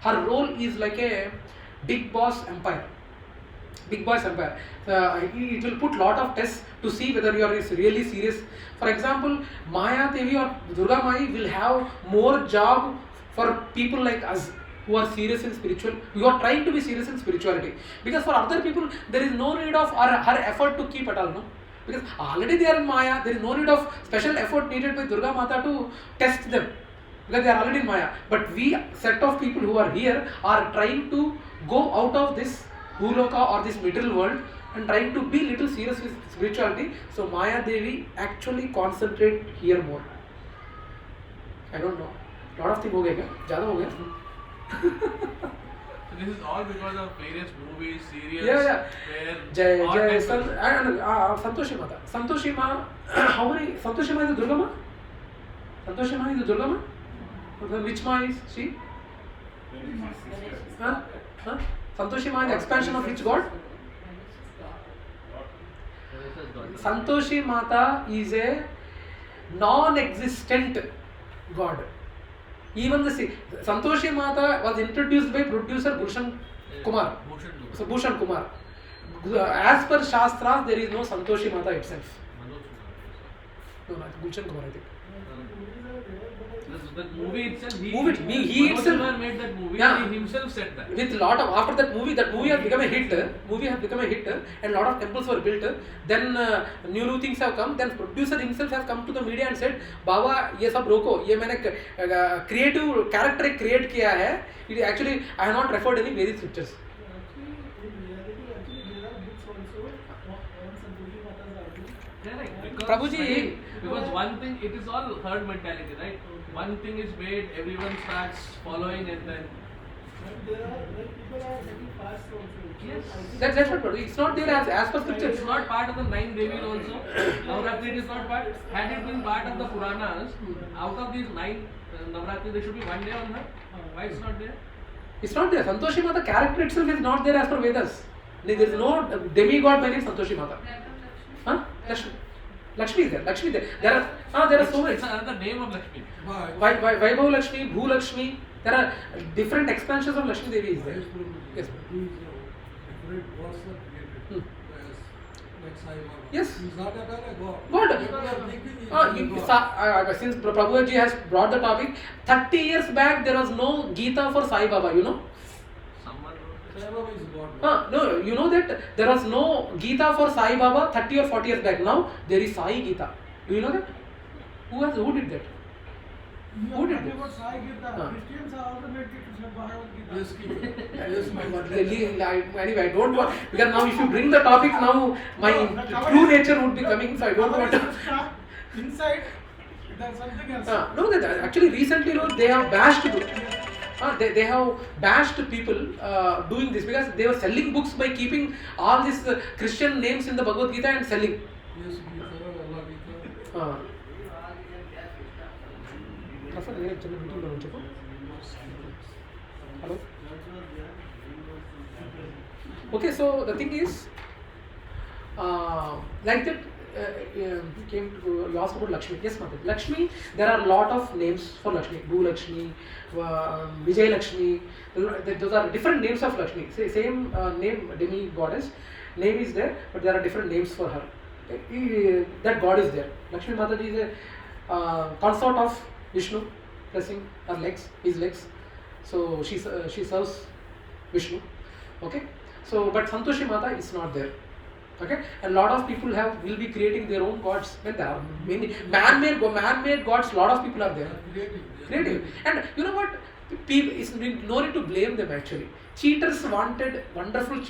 Speaker 1: Her role is like a big boss empire. Big boss empire. It will put lot of tests to see whether you are really serious. For example, Maya Devi or Durga Mai will have more job for people like us, who are serious in spiritual, who are trying to be serious in spirituality. Because for other people, there is no need of her effort to keep at all, no? Because already they are in Maya, there is no need of special effort needed by Durga Mata to test them. Because they are already in Maya. But we, set of people who are here, are trying to go out of this Bhuloka or this material world and trying to be little serious with spirituality. So Maya Devi actually concentrate here more. I don't know. Lot of things ho gaya kya? Zyada ho gaya?
Speaker 6: So this is all because of various movies, serials.
Speaker 1: Yeah.
Speaker 6: Where
Speaker 1: Santoshi Mata. Santoshi Ma, how many? Santoshi Ma is the Durga Ma? Santoshi Ma is the Durga Ma? Which Ma is she? Huh? Santoshi Ma is the expansion of which god? Santoshi Mata is a non-existent god. Even the Santoshi Mata was introduced by producer Bhushan Kumar. So Bhushan Kumar. As per Shastras, there is no Santoshi Mata itself. No, Bhushan Kumar, I think.
Speaker 6: The movie itself, he
Speaker 1: itself
Speaker 6: made that movie.
Speaker 1: Yeah.
Speaker 6: He himself said that.
Speaker 1: With lot of after that movie has become a hit. And lot of temples were built. Then new things have come. Then producer himself has come to the media and said, "Baba, ये सब रोको. ये मैंने creative character create किया है. It actually I have not referred any various scriptures." Prabhuji,
Speaker 6: because one thing, it is all herd mentality, right? One thing is made, everyone starts following, and then
Speaker 2: There are people are getting fast also.
Speaker 6: yes,
Speaker 1: that's what Prabhuji. It's not there as per scripture.
Speaker 6: it's not part of the 9 Devis also. Navratri is not part. Had it been part of the Puranas, out of these 9 Navratri, there should be one day on her. Why it's not there?
Speaker 1: It's not there. Santoshi Mata character itself is not there as per Vedas. There is no demigod by name Santoshi Mata. Huh? Lakshmi is there. Lakshmi is there. There are so many.
Speaker 6: It's another name of Lakshmi.
Speaker 1: Vaibhav Lakshmi, Bhu Lakshmi. There are different expansions of Lakshmi Devi is there. Yes.
Speaker 2: Different gods are created. Like Sai Baba.
Speaker 1: Yes.
Speaker 2: He's not at all a god.
Speaker 1: God.
Speaker 2: People are thinking he's a god.
Speaker 1: Since Prabhuji has brought the topic, 30 years back there was no Gita for Sai Baba, you know?
Speaker 6: Someone wrote
Speaker 2: Sai Baba is a god.
Speaker 1: No, you know that there was no Gita for Sai Baba 30 or 40 years back. Now there is Sai Gita. Do you know that? Who did that? Who did
Speaker 5: About Sai Gita. Christians are also made Krishna Bhagavad Gita.
Speaker 2: Yes, yes, my god.
Speaker 1: Anyway, I don't want, because now if you bring the topic now, my true nature would be coming, so I don't want to.
Speaker 5: Inside, there's something else.
Speaker 1: No, that actually recently, they have bashed they have bashed people doing this because they were selling books by keeping all these Christian names in the Bhagavad Gita and selling.
Speaker 2: Yes, Gita, Allah Gita.
Speaker 1: Hello. Okay, so the thing is, like that, came to, you asked about Lakshmi. Yes, Mother. Lakshmi, there are a lot of names for Lakshmi. Bhu Lakshmi, Vijay Lakshmi. Those are different names of Lakshmi. Same name, demi goddess. Name is there, but there are different names for her. That god is there. Lakshmi Mataji is a consort of Vishnu, blessing her legs, his legs. So she serves Vishnu. Okay. So, but Santoshi Mata is not there. Okay, and lot of people will be creating their own gods. When there are many man-made gods, lot of people are there. Creative. And you know what? People is no need to blame them actually. Cheaters wanted wonderful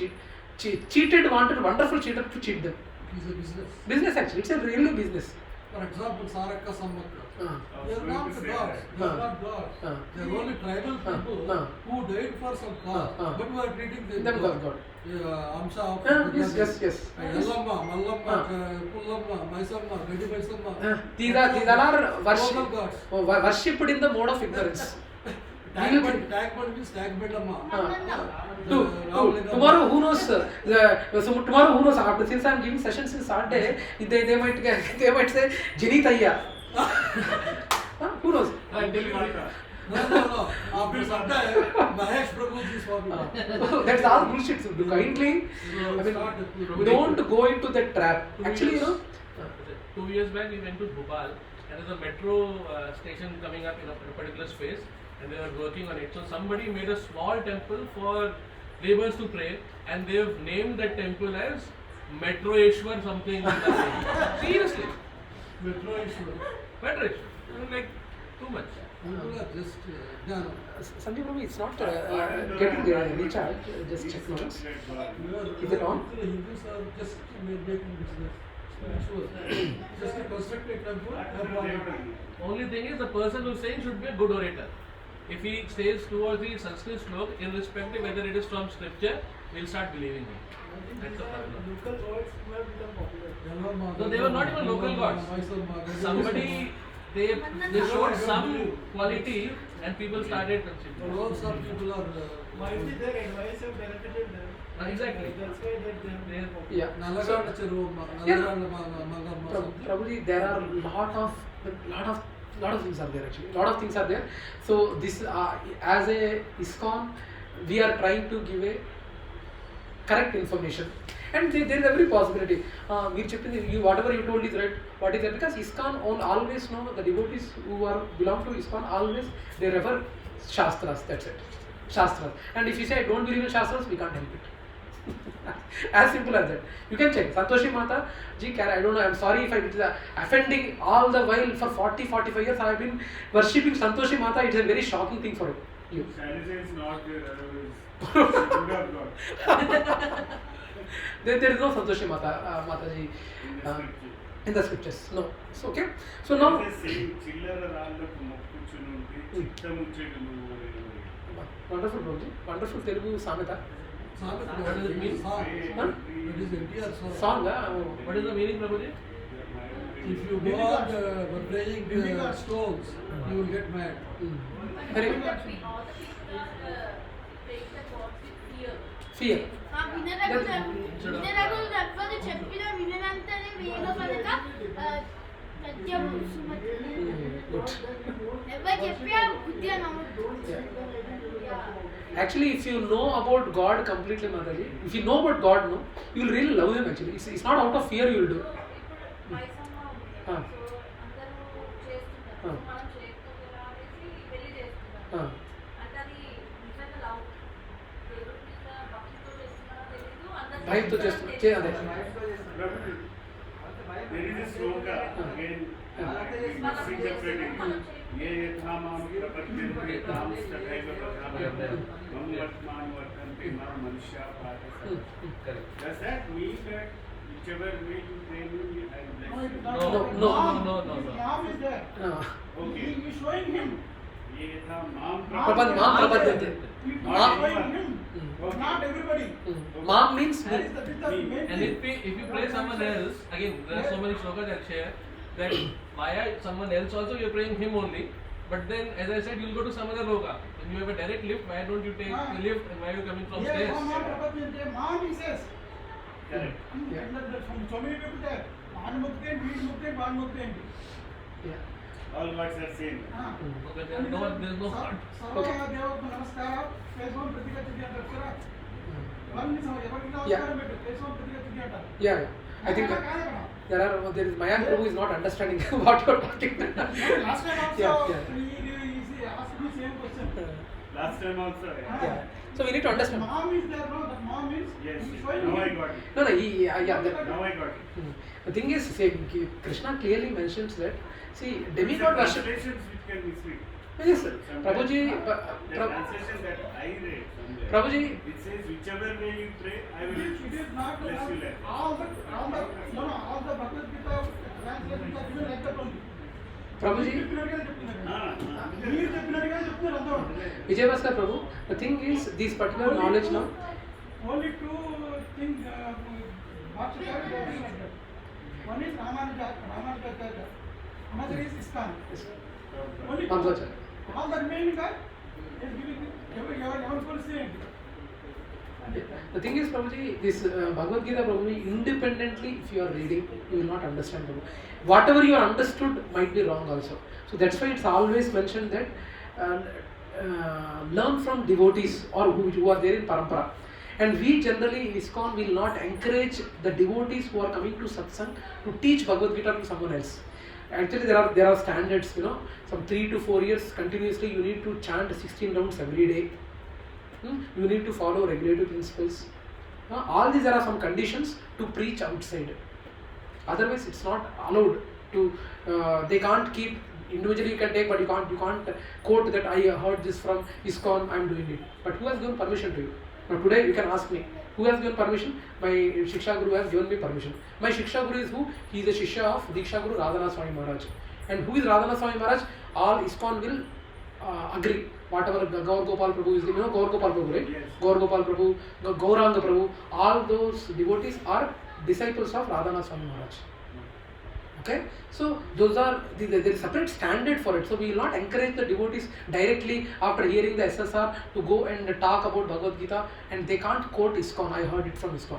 Speaker 1: cheated wanted wonderful cheater to cheat them.
Speaker 2: It is a business.
Speaker 1: Business actually, it's a really business.
Speaker 2: For example, Saraka Sammaka. They are
Speaker 4: going
Speaker 2: not
Speaker 4: to say
Speaker 2: gods.
Speaker 4: that.
Speaker 2: They are not gods. They are only tribal people who died for some cause. But we are treating them
Speaker 1: God.
Speaker 2: Amsha of
Speaker 1: Yes.
Speaker 2: Yallamma, Mallamma, Pullamma, Maisamma, Gadi Maisamma.
Speaker 1: These are
Speaker 2: Local gods.
Speaker 1: worshipped in the mode of ignorance.
Speaker 2: Tagman means Tagbedamma.
Speaker 1: Tomorrow who knows? Tomorrow who knows? After since I am giving sessions in Saturday, they might say Zenith SSR. Who knows?
Speaker 2: No. After Sunday, Mahesh Prabhuji is forming.
Speaker 1: That's all bullshit. Kindly, don't go into that trap. Actually, you know.
Speaker 6: 2 years back, we went to Bhopal, and there's a metro station coming up in a particular space, and they were working on it. So somebody made a small temple for laborers to pray, and they've named that temple as Metroeshwar something. Seriously,
Speaker 2: Metroeshwar.
Speaker 6: Metroeshwar. I mean, like too much.
Speaker 2: People are just
Speaker 1: Sanjay Prabhu, it's not getting recharged. Just check notes. Is it on?
Speaker 2: Hindus are just making business. Just to construct a temple.
Speaker 6: Only thing is, the person who's saying should be a good orator. If he says 2 or 3 Sanskrit slok, irrespective whether it is from scripture, we'll start believing him. That's the problem.
Speaker 2: Local gods have become popular.
Speaker 6: No, they were not even local gods. Somebody, they showed some quality and people started considering.
Speaker 2: All some people are.
Speaker 5: Might be their advice have benefited them.
Speaker 6: Exactly.
Speaker 5: That's why they have popular.
Speaker 1: Yeah.
Speaker 2: Nalaganda Cheru,
Speaker 1: Probably there are lot of things are there actually. Lot of things are there. So this as a ISKCON, we are trying to give a correct information, and there is every possibility. Whatever you told is right. What is that? Because ISKCON always know the devotees who belong to ISKCON always they refer Shastras. That's it. Shastras. And if you say I don't believe in Shastras, we can't help it. As simple as that. You can check. Santoshi Mata ji, I don't know, I'm sorry if I was offending all the while for 40-45 years I have been worshipping Santoshi Mata. It's a very shocking thing for you.
Speaker 4: Shailaja is not there, otherwise she would have got.
Speaker 1: There is no Santoshi Mataji in the scriptures. No. So, okay. So now. Wonderful, Roji. Wonderful Telugu Samita.
Speaker 2: What does it mean? Song.
Speaker 1: Huh?
Speaker 2: It is entire song.
Speaker 1: Song.
Speaker 6: What is the meaning, Prabhuji?
Speaker 2: If you go on praying stones, you will get mad.
Speaker 1: Very
Speaker 3: All the people are praying the gods with fear.
Speaker 1: fear.
Speaker 7: వినరగులు తప్పదు చెప్పిన వినంతనే వేగ పలక సత్యము సుమతి ఎవరు చెప్పినా బుద్ధి నమ్మదు.
Speaker 1: Actually, if you know about God completely, Mataji, if you know about God, no, you will really love Him. Actually, it's not out of fear you will do.
Speaker 3: Maisamma ఉంది. So అందరూ చేస్తున్నారు. మనం చేయకపోతే అనేసి పెళ్లి చేస్తున్నారు. అంటే అది నిజంగా లవ్ దేవుడి మీద భక్తితో చేస్తున్నారో తెలీదు. అందరూ
Speaker 1: భయంతో చేస్తున్నారు.
Speaker 4: There is a sloka again. ये यथामाम प्रपद्यन्ते तां तथैव प्रजापत्यन्ते मम वर्तमान वर्तन्ते मम मनुष्या पाठयन्ते. Does that mean that whichever way you pray me, I bless you?
Speaker 6: No.
Speaker 5: Ram is there.
Speaker 4: Okay.
Speaker 5: He is showing him.
Speaker 4: यथा मां
Speaker 1: प्रपद्यन्ते.
Speaker 5: Not him.
Speaker 4: Okay.
Speaker 5: Not everybody.
Speaker 1: Mam means
Speaker 5: That
Speaker 1: me.
Speaker 5: is the main
Speaker 6: And
Speaker 5: thing.
Speaker 6: if you pray someone else, again there are so many shlokas I'll share that via someone else also you're praying him only. But then, as I said, you'll go to some other loka. When you have a direct lift, why don't you take the lift and why are you coming from stairs?
Speaker 5: Mom, he says.
Speaker 4: Correct.
Speaker 5: So many people there. Man mukte, bead mukte, ban mukte.
Speaker 1: Yeah.
Speaker 4: All gods are same.
Speaker 6: Okay, there's no God.
Speaker 5: Sarva Deva Namaskara, Keswan Pratika Chidya Dakshara. One is our
Speaker 1: Yeah.
Speaker 5: Keswan Pratika Chidya.
Speaker 1: Yeah, yeah. I think there is Mayank Prabhu is not understanding what you're talking.
Speaker 5: Last time also,
Speaker 1: Yeah.
Speaker 5: he asked me same question.
Speaker 4: Last time also.
Speaker 1: Yeah. So we need to understand.
Speaker 5: Mom is there, no? That mom is.
Speaker 4: Yes.
Speaker 5: he's showing
Speaker 4: Now I
Speaker 5: me.
Speaker 4: got it.
Speaker 1: No, yeah.
Speaker 4: Now I got it.
Speaker 1: The thing is, see, Krishna clearly mentions that, see, demigod worship.
Speaker 4: Translations which can mislead.
Speaker 1: Yes, sir.
Speaker 4: Sometimes
Speaker 1: Prabhuji,
Speaker 4: the translation that I read somewhere,
Speaker 1: Prabhuji,
Speaker 4: it says whichever way you pray, I will
Speaker 5: It is not
Speaker 4: bless you like.
Speaker 5: all the Bhagavad Gita translations are given like that only.
Speaker 1: Prabhuji,
Speaker 5: మీరు చెప్పినట్టుగానే చెప్తున్నారు అందరూ.
Speaker 1: Vijay Bhaskar Prabhu, the thing is, this particular knowledge now,
Speaker 5: Only two things Bhakshakar is doing like that. One is Ramanujacharya, another is ISKCON. Only two.
Speaker 1: Madhvacharya.
Speaker 5: All the remaining are is giving everyone will say.
Speaker 1: The thing is, Prabhuji, this Bhagavad Gita, Prabhuji, independently, if you are reading, you will not understand, Prabhu. Whatever you understood might be wrong also. So that's why it's always mentioned that learn from devotees or who are there in parampara. And we generally in ISKCON will not encourage the devotees who are coming to satsang to teach Bhagavad Gita to someone else. Actually, there are standards, some 3 to 4 years continuously you need to chant 16 rounds every day. You need to follow regulative principles. All these are some conditions to preach outside. Otherwise, it's not allowed to. They can't keep individually. You can take, but you can't quote that I heard this from ISKCON. I'm doing it. But who has given permission to you? Now today you can ask me, who has given permission? My Shiksha Guru has given me permission. My Shiksha Guru is who? He is a Shishya of Diksha Guru Radhana Swami Maharaj. And who is Radhana Swami Maharaj? All ISKCON will agree. Whatever Gaur Gopal Prabhu is, Gaur Gopal Prabhu, right?
Speaker 4: Yes.
Speaker 1: Gaur Gopal Prabhu, Gauranga Prabhu, all those devotees are disciples of Radhana Swami Maharaj. Okay, so those are there is separate standard for it. So we will not encourage the devotees directly after hearing the SSR to go and talk about Bhagavad Gita, and they can't quote ISKCON. I heard it from ISKCON,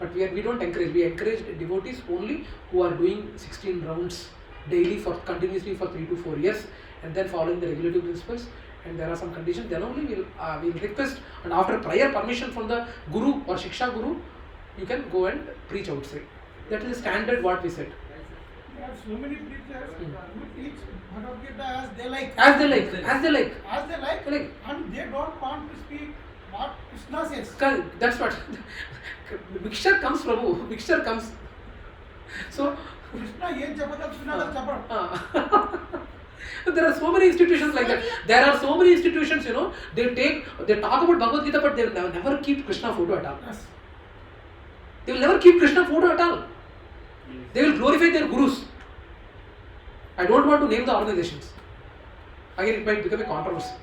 Speaker 1: but we don't encourage. We encourage devotees only who are doing 16 rounds daily for continuously for 3 to 4 years, and then following the regulative principles. And there are some conditions. Then only we'll request, and after prior permission from the Guru or Shiksha Guru, you can go and preach outside. That is the standard what we said.
Speaker 5: There are so many preachers who teach Bhagavad Gita as they like.
Speaker 1: As they like.
Speaker 5: As they like,
Speaker 1: Like.
Speaker 5: and they don't want to speak what Krishna says.
Speaker 1: That's what. Mixture comes, Prabhu. Mixture comes. So.
Speaker 5: Krishna ఏం చెప్పదలుచుకున్నాడో చెప్పడం.
Speaker 1: There are so many institutions like that. There are so many institutions, they talk about Bhagavad Gita, but they will never keep Krishna photo at all.
Speaker 5: Yes.
Speaker 1: They will never keep Krishna photo at all. They will glorify their gurus. I don't want to name the organizations. Again, it might become a controversy.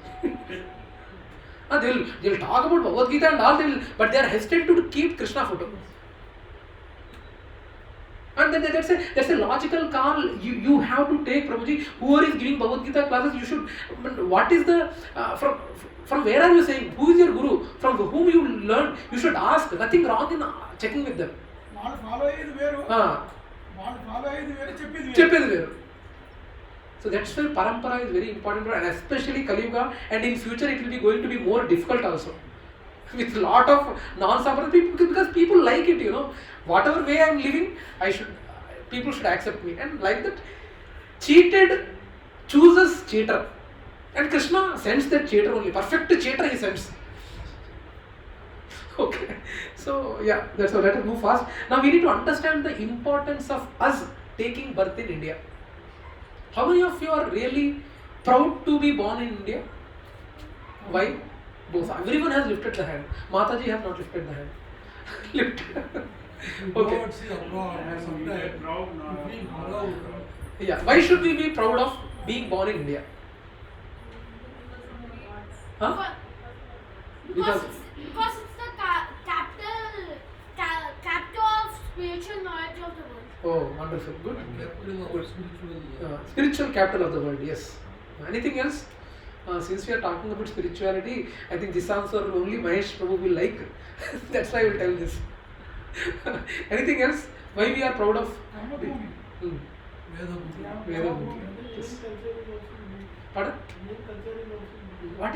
Speaker 1: They will talk about Bhagavad Gita and all, but they are hesitant to keep Krishna photo. And then that's a logical call. You have to take, Prabhuji, whoever is giving Bhagavad Gita classes, you should. What is the from where are you saying? Who is your guru? From whom you learn? You should ask. Nothing wrong in checking with them.
Speaker 5: వాళ్ళు follow అయ్యేది వేరు, వాళ్ళు follow అయ్యేది వేరు,
Speaker 1: చెప్పేది వేరు. So that's why parampara is very important, and especially Kali Yuga, and in future it will be going to be more difficult also. With lot of non-sampradaya people, because people like it, whatever way I am living, people should accept me, and like that, cheated chooses cheater, and Krishna sends that cheater only. Perfect cheater he sends. Okay, so yeah, that's all. Let us move fast. Now we need to understand the importance of us taking birth in India. How many of you are really proud to be born in India? Why? Both. Everyone has lifted the hand. Mataji has not lifted the hand. Lifted. Okay.
Speaker 2: Don't see abroad, sometimes
Speaker 4: Proud,
Speaker 2: you feel proud.
Speaker 1: Yeah. Why should we be proud of being born in India? Huh?
Speaker 7: Because it's the capital of spiritual knowledge of the world.
Speaker 1: Oh, wonderful. Good.
Speaker 2: Capital of
Speaker 1: Good.
Speaker 2: spiritual.
Speaker 1: Spiritual capital of the world, yes. Anything else? Since we are talking about spirituality, I think this answer only Mahesh Prabhu will like. That's why I will tell this. Anything else? Why we are proud of?
Speaker 5: Ramabhumi.
Speaker 1: Hmm.
Speaker 2: Vedabhumi.
Speaker 1: Vedabhumi. Yes. Pardon? How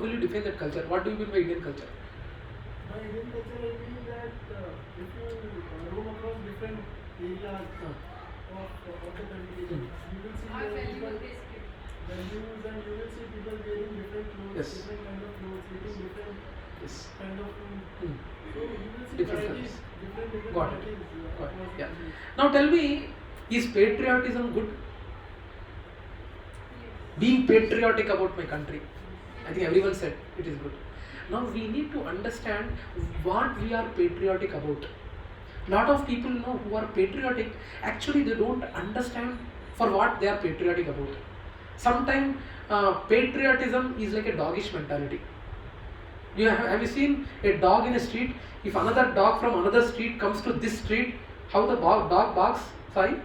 Speaker 1: will you define that culture? What do you mean by Indian culture?
Speaker 8: By Indian culture, I mean that if you roam across different areas of the country, you will see
Speaker 3: Our
Speaker 8: the people,
Speaker 3: valuable basically.
Speaker 8: values, and you will see people wearing different clothes,
Speaker 1: Yes.
Speaker 8: different kind of clothes, eating different
Speaker 1: Yes.
Speaker 8: kind of food.
Speaker 1: Hmm.
Speaker 8: So you will see
Speaker 1: Different
Speaker 8: varieties,
Speaker 1: cultures.
Speaker 8: different
Speaker 1: Got it.
Speaker 8: varieties
Speaker 1: Got it.
Speaker 8: across the
Speaker 1: Yeah.
Speaker 8: country.
Speaker 1: Now tell me, is patriotism good? Being patriotic about my country. I think everyone said it is good. Now we need to understand what we are patriotic about. Lot of people know who are patriotic, actually they don't understand for what they are patriotic about. Sometimes patriotism is like a doggish mentality. Have you seen a dog in a street? If another dog from another street comes to this street, how the dog barks? Sorry?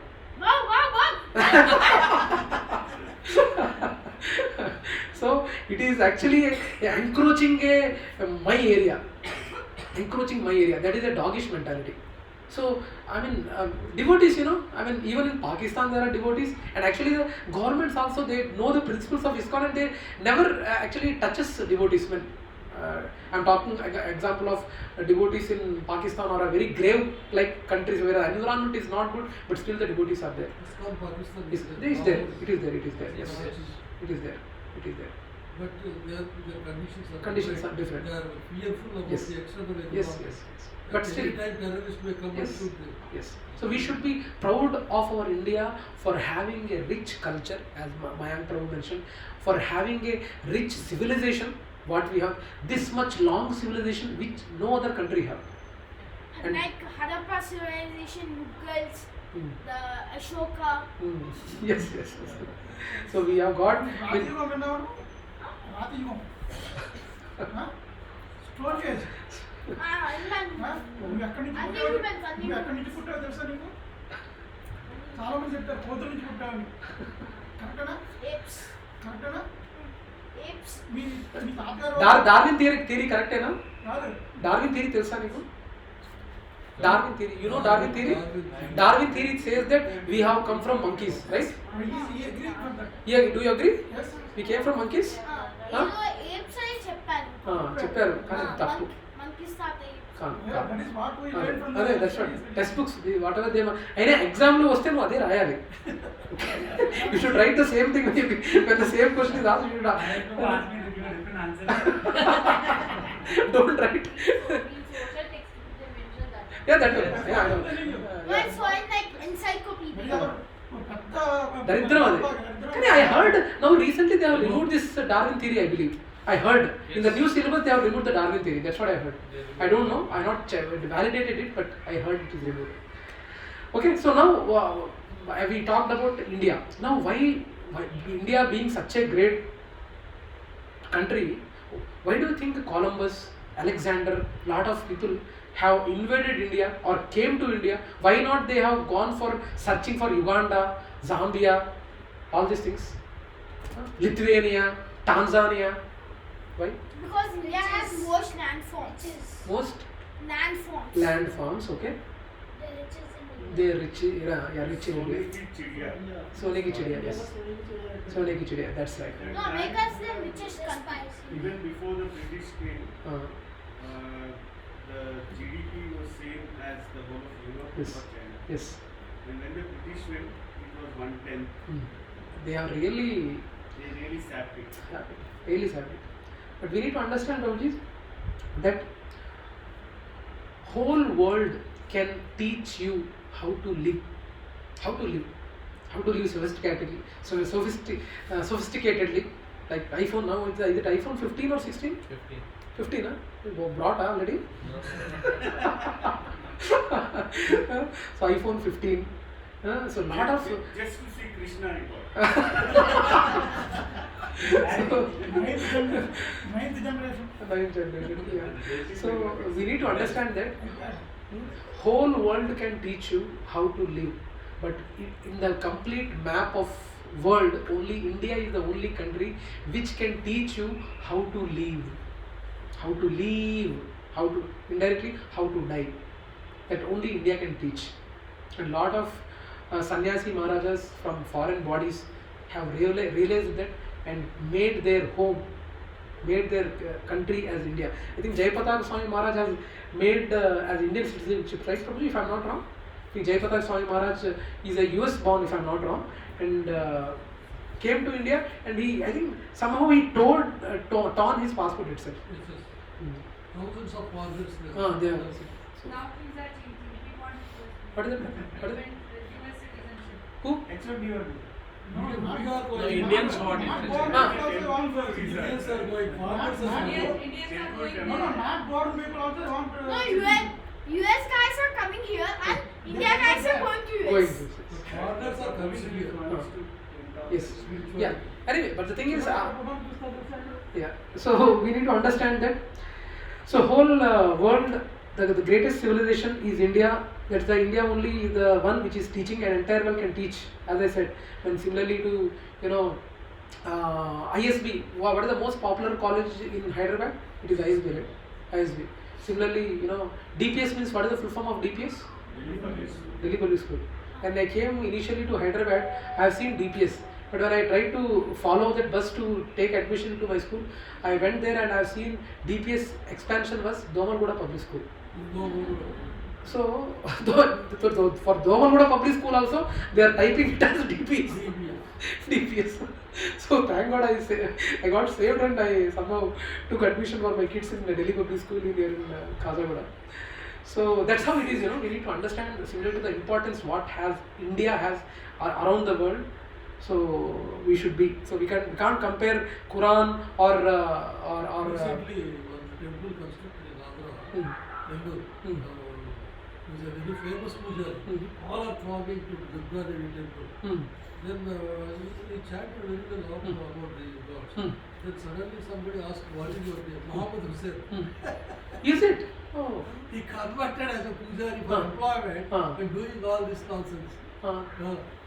Speaker 1: So it is actually encroaching my area. Encroaching my area. That is a doggish mentality. So, I mean, devotees, even in Pakistan there are devotees, and actually the governments also, they know the principles of ISKCON and they never actually touches devotees. I'm talking example of devotees in Pakistan or a very grave like countries where the environment is not good, but still the devotees are there.
Speaker 2: ISKCON Pakistan
Speaker 1: It is there. It is there. It is there. Yes. It is there. It is there.
Speaker 2: But their conditions are
Speaker 1: Conditions are different.
Speaker 2: They are fearful about
Speaker 1: Yes.
Speaker 2: the external environment.
Speaker 1: Yes. Yes. Yes. But still.
Speaker 2: Every time terrorists may come and
Speaker 1: Yes.
Speaker 2: shoot them.
Speaker 1: Yes. So we should be proud of our India for having a rich culture, as Mayank Prabhu mentioned, for having a rich civilization. What we have, this much long civilization which no other country have. And
Speaker 7: Like Harappa civilization, Mughals,
Speaker 1: Hmm.
Speaker 7: the Ashoka.
Speaker 1: Yes, yes, yes. So we have got.
Speaker 5: రాతియుగం విన్నవారు రాతియుగం stone age నువ్వు ఎక్కడి నుంచి
Speaker 7: అన్ని
Speaker 5: పుట్టావు
Speaker 7: humans, అన్ని
Speaker 5: నువ్వు ఎక్కడి నుంచి పుట్టావు తెలుసా నీకు చాలా మంది చెప్తారు కోతుల నుంచి పుట్టావని కరెక్టేనా
Speaker 7: Apes.
Speaker 5: కరెక్టేనా
Speaker 7: Apes.
Speaker 5: మీ మీ తాతగారు
Speaker 1: డార్విన్ థియరీ కరెక్టేనా?
Speaker 5: కాదు
Speaker 1: డార్విన్ థియరీ తెలుసా నీకు? Darwin theory. You know Darwin theory? Darwin theory says that we have come from monkeys, right?
Speaker 5: he agreed with that.
Speaker 1: Yeah, do you agree?
Speaker 5: Yes.
Speaker 1: We came from monkeys?
Speaker 7: ఏదో apes అని చెప్పారు.
Speaker 1: చెప్పారు కానీ తప్పు.
Speaker 7: Monkeys తాత apes.
Speaker 5: Yeah, that is what we learned from
Speaker 1: అదే that's what text books what ever they అయినా exam లో వస్తే నువ్వు అదే రాయాలి. You should write the same thing when the same question is asked, you should
Speaker 4: different answer.
Speaker 1: Don't write.
Speaker 3: In social textbook they mention that.
Speaker 1: Yeah, that way. Yeah, I know.
Speaker 7: Once one like encyclopedia.
Speaker 1: దరిద్రం అది. కానీ I heard now recently they have removed this Darwin theory, I believe. I heard in the new syllabus they have removed the Darwin theory. That's what I heard. I don't know. I not validated it, but I heard it is removed. Okay, so now we talked about India. Now why India being such a great country, why do you think Columbus, Alexander, lot of people have invaded India or came to India? Why not they have gone for searching for Uganda, Zambia, all these things? Lithuania, Tanzania. Why?
Speaker 7: Because India has most landforms.
Speaker 1: Most
Speaker 7: Landforms.
Speaker 1: landforms, okay. They are rich, yeah, rich in India. Sone ki chidiya, yes. Sone ki chidiya, that's right.
Speaker 7: No, America is the richest country.
Speaker 4: Even before the British came,
Speaker 1: Uh,
Speaker 4: the GDP was same as the whole of Europe
Speaker 1: Yes.
Speaker 4: or China.
Speaker 1: yes.
Speaker 4: And when the British went, it was 1/10.
Speaker 1: They are really
Speaker 4: They really sapped it.
Speaker 1: happy, really happy. But we need to understand, Babuji, that whole world can teach you how to live, how to live sophisticatedly, sophisticatedly. Like iPhone now, is it iPhone 15 or 16?
Speaker 6: 15.
Speaker 1: 15, huh? You brought already? So iPhone 15, So lot of
Speaker 4: just to see Krishna I got.
Speaker 5: Ninth generation.
Speaker 1: Ninth generation, yeah. So we need to understand that whole world can teach you how to live, but in the complete map of world, only India is the only country which can teach you how to live, how to indirectly how to die. That only India can teach. And lot of sannyasi maharajas from foreign bodies have realized that and made their home, made their country as India. I think Jayapataka Swami Maharaj has made as Indian citizenship, right? Probably, if I'm not wrong. I think Jayapataka Swami Maharaj is a US born, if I'm not wrong, and came to India, and he, I think somehow he torn his passport itself.
Speaker 2: Thousands of foreigners there.
Speaker 1: There.
Speaker 3: Now things are changing. We want
Speaker 1: What is it?
Speaker 3: US citizenship.
Speaker 1: Who?
Speaker 4: Except you are
Speaker 5: No,
Speaker 2: We
Speaker 5: not-
Speaker 2: are
Speaker 6: The
Speaker 2: going.
Speaker 6: Indians
Speaker 5: not-
Speaker 6: want
Speaker 5: not
Speaker 6: it.
Speaker 5: born
Speaker 1: Ah.
Speaker 5: people also want for visa.
Speaker 2: Indians are going. Foreigners are
Speaker 5: Not-
Speaker 2: going.
Speaker 3: Indians are going
Speaker 5: No,
Speaker 3: there.
Speaker 5: not born people also want.
Speaker 7: No, US guys are coming here and India guys are going to
Speaker 1: Going
Speaker 7: US.
Speaker 1: to.
Speaker 2: Foreigners are coming here.
Speaker 1: Yes. Yeah. Anyway, but the thing is, yeah. So we need to understand that. So whole world, the greatest civilization is India. That's the India only is the one which is teaching, and entire world can teach. As I said, and similarly to ISB. What is the most popular college in Hyderabad? It is ISB, right? ISB. Similarly, DPS means what is the full form of DPS? Delhi Public School. When I came initially to Hyderabad, I have seen DPS. But when I tried to follow that bus to take admission to my school, I went there and I have seen DPS expansion was Domalguda Public School.
Speaker 2: No.
Speaker 1: So, for Domalguda Public School also, they are typing it as DPS. DPS. So thank God I got saved and I somehow took admission for my kids in the Delhi Public School here in Kazagura. So that's how it is. We need to understand similar to the importance what India has around the world. So we should be. So we can't compare Quran or
Speaker 2: Recently, one temple constructed in Agra, Bangalore. Is a very famous puja. All are thronging to Durga Devi temple. Then he chanted very well about the gods. Then suddenly somebody asked, "What is your name?" Muhammad Hussain.
Speaker 1: Is it? Oh.
Speaker 2: He converted as a pujari for employment and doing all this nonsense.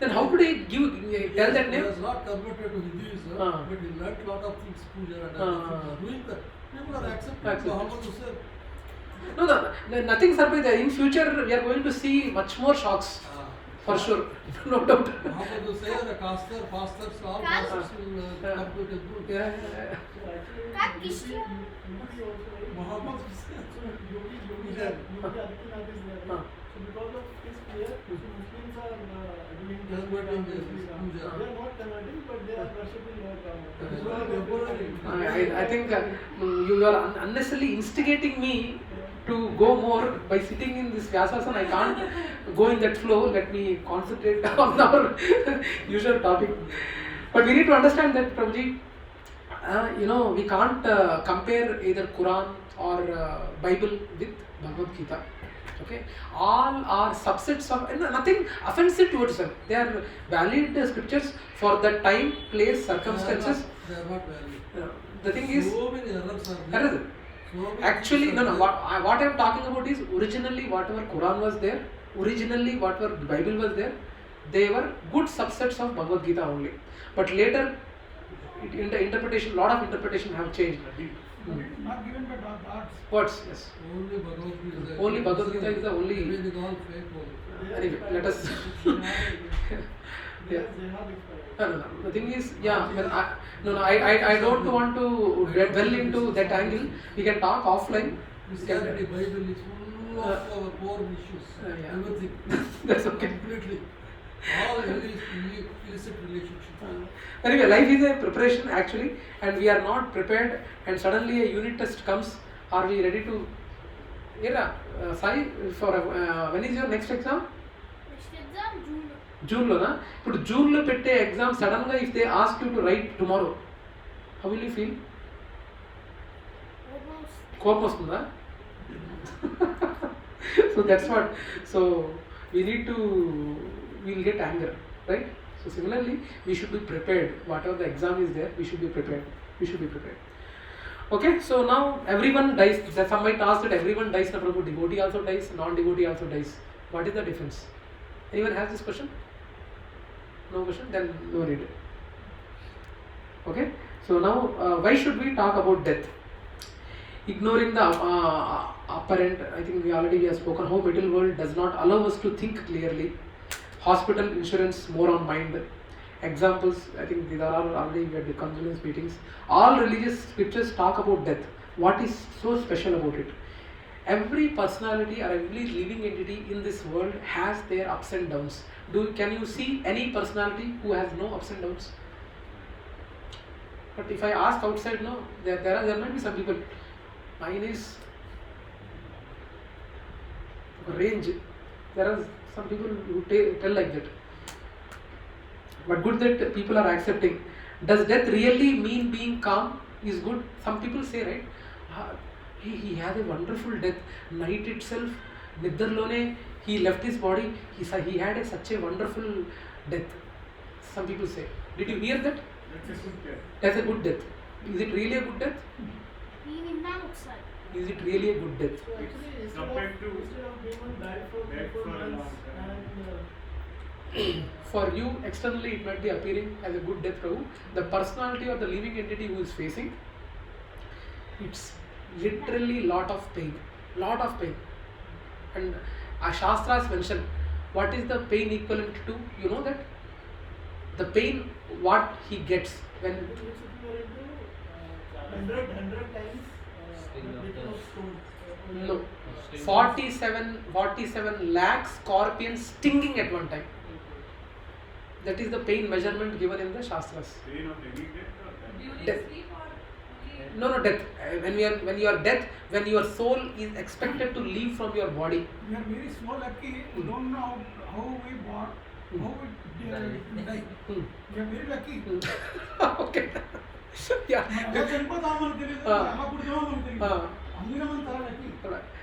Speaker 1: Then how could he tell that
Speaker 2: He
Speaker 1: name?
Speaker 2: was not converted to Hinduism, but he learnt a lot of things, puja and other things. Doing that, people are accepting Muhammad Hussain.
Speaker 1: No, nothing surprising. In future, we are going to see much more shocks. For sure, no doubt.
Speaker 2: Muhammad Hussain, the pastors, all pastors will come to temple.
Speaker 1: Yeah.
Speaker 7: Cut Kishya.
Speaker 2: Muhammad Hussain.
Speaker 8: Yogi Adityanath is there.
Speaker 1: Huh.
Speaker 8: So because of his prayer, so Muslims are doing
Speaker 2: Converting this
Speaker 8: puja.
Speaker 2: puja.
Speaker 8: They are not converting, but they are worshipping Lord Rama.
Speaker 1: I think you are unnecessarily instigating me to go more by sitting in this Vyasasana. I can't go in that flow. Let me concentrate on our usual topic. But we need to understand that, Prabhuji, we can't compare either Quran or Bible with Bhagavad Gita. Okay, all are subsets of, and nothing offensive towards them. They are valid scriptures for the time, place, circumstances.
Speaker 2: They are not valid.
Speaker 1: The thing is,
Speaker 2: So many errors are there.
Speaker 1: errors.
Speaker 2: So many
Speaker 1: Actually,
Speaker 2: things
Speaker 1: no.
Speaker 2: are
Speaker 1: What I am talking about is originally whatever Quran was there, originally whatever Bible was there, they were good subsets of Bhagavad Gita only. But later, in the interpretation, lot of interpretation have changed.
Speaker 5: Not given by gods.
Speaker 1: Words, yes.
Speaker 2: Only Bhagavad Gita is
Speaker 1: Only Bhagavad Gita is the only.
Speaker 2: Everything all fake only.
Speaker 1: Anyway, let us.
Speaker 8: They
Speaker 1: Yeah.
Speaker 8: are jihad expired.
Speaker 1: No. The thing is, I don't want to dwell into that angle. We can talk offline.
Speaker 2: Christianity, Bible is full of our core issues.
Speaker 1: Yeah.
Speaker 2: Everything.
Speaker 1: That's okay.
Speaker 2: Completely. All illicit relationships.
Speaker 1: Anyway, life is a preparation actually, and we are not prepared. And suddenly a unit test comes. Are we ready to? Sai, for when is your next exam?
Speaker 7: Next exam, June.
Speaker 1: June lo na. But June lo pette exam suddenly if they ask you to write tomorrow, how will you feel?
Speaker 7: Almost.
Speaker 1: కోపం వస్తుందా? So that's what. So we need to we will get anger, right? So similarly, we should be prepared. Whatever the exam is there, we should be prepared. We should be prepared. Okay, so now everyone dies. Some might ask that everyone dies. Na Prabhu, devotee also dies, non-devotee also dies. What is the difference? Anyone has this question? No question? Then no need. Okay, so now why should we talk about death? Ignoring the apparent, I think we have spoken how material world does not allow us to think clearly. Hospital insurance more on mind. Examples, I think these are already we had the condolence meetings. All religious scriptures talk about death. What is so special about it? Every personality or every living entity in this world has their ups and downs. Can you see any personality who has no ups and downs? But if I ask outside, no, there might be some people. Mine is range. There are some people who tell like that. But good that people are accepting. Does death really mean being calm is good? Some people say, right? He had a wonderful death. Night itself, Nidarlone, he left his body. He had such a wonderful death. Some people say. Did you hear that?
Speaker 4: That's a good death.
Speaker 1: That's a good death. Is it really a good death? Is it really a good death?
Speaker 8: So actually, instead
Speaker 4: Compared to
Speaker 8: of being died for
Speaker 4: dead
Speaker 8: 4
Speaker 4: for a long
Speaker 8: months
Speaker 4: time.
Speaker 8: and
Speaker 1: For you, externally, it might be appearing as a good death, Prabhu. The personality or the living entity who is facing, it's literally lot of pain. And Shastras mention what is the pain equivalent to? You know that? The pain, what he gets when.
Speaker 8: which if you are into 100 times the bit of stone.
Speaker 1: No. 47 lakh scorpions stinging at one time. That is the pain measurement given in the Shastras.
Speaker 4: Pain of any death or that?
Speaker 3: During
Speaker 1: Death.
Speaker 3: sleep or only
Speaker 1: No, death. When you are death, when your soul is expected to leave from your body.
Speaker 5: We are very so lucky. We don't know how we born, how we die. We are very lucky.
Speaker 1: Okay. Yeah.
Speaker 5: ఎలా చనిపోతామో మనకు తెలియదు, ఎలా పుడతామో మనకు తెలియదు. అందుకే మనం చాలా lucky.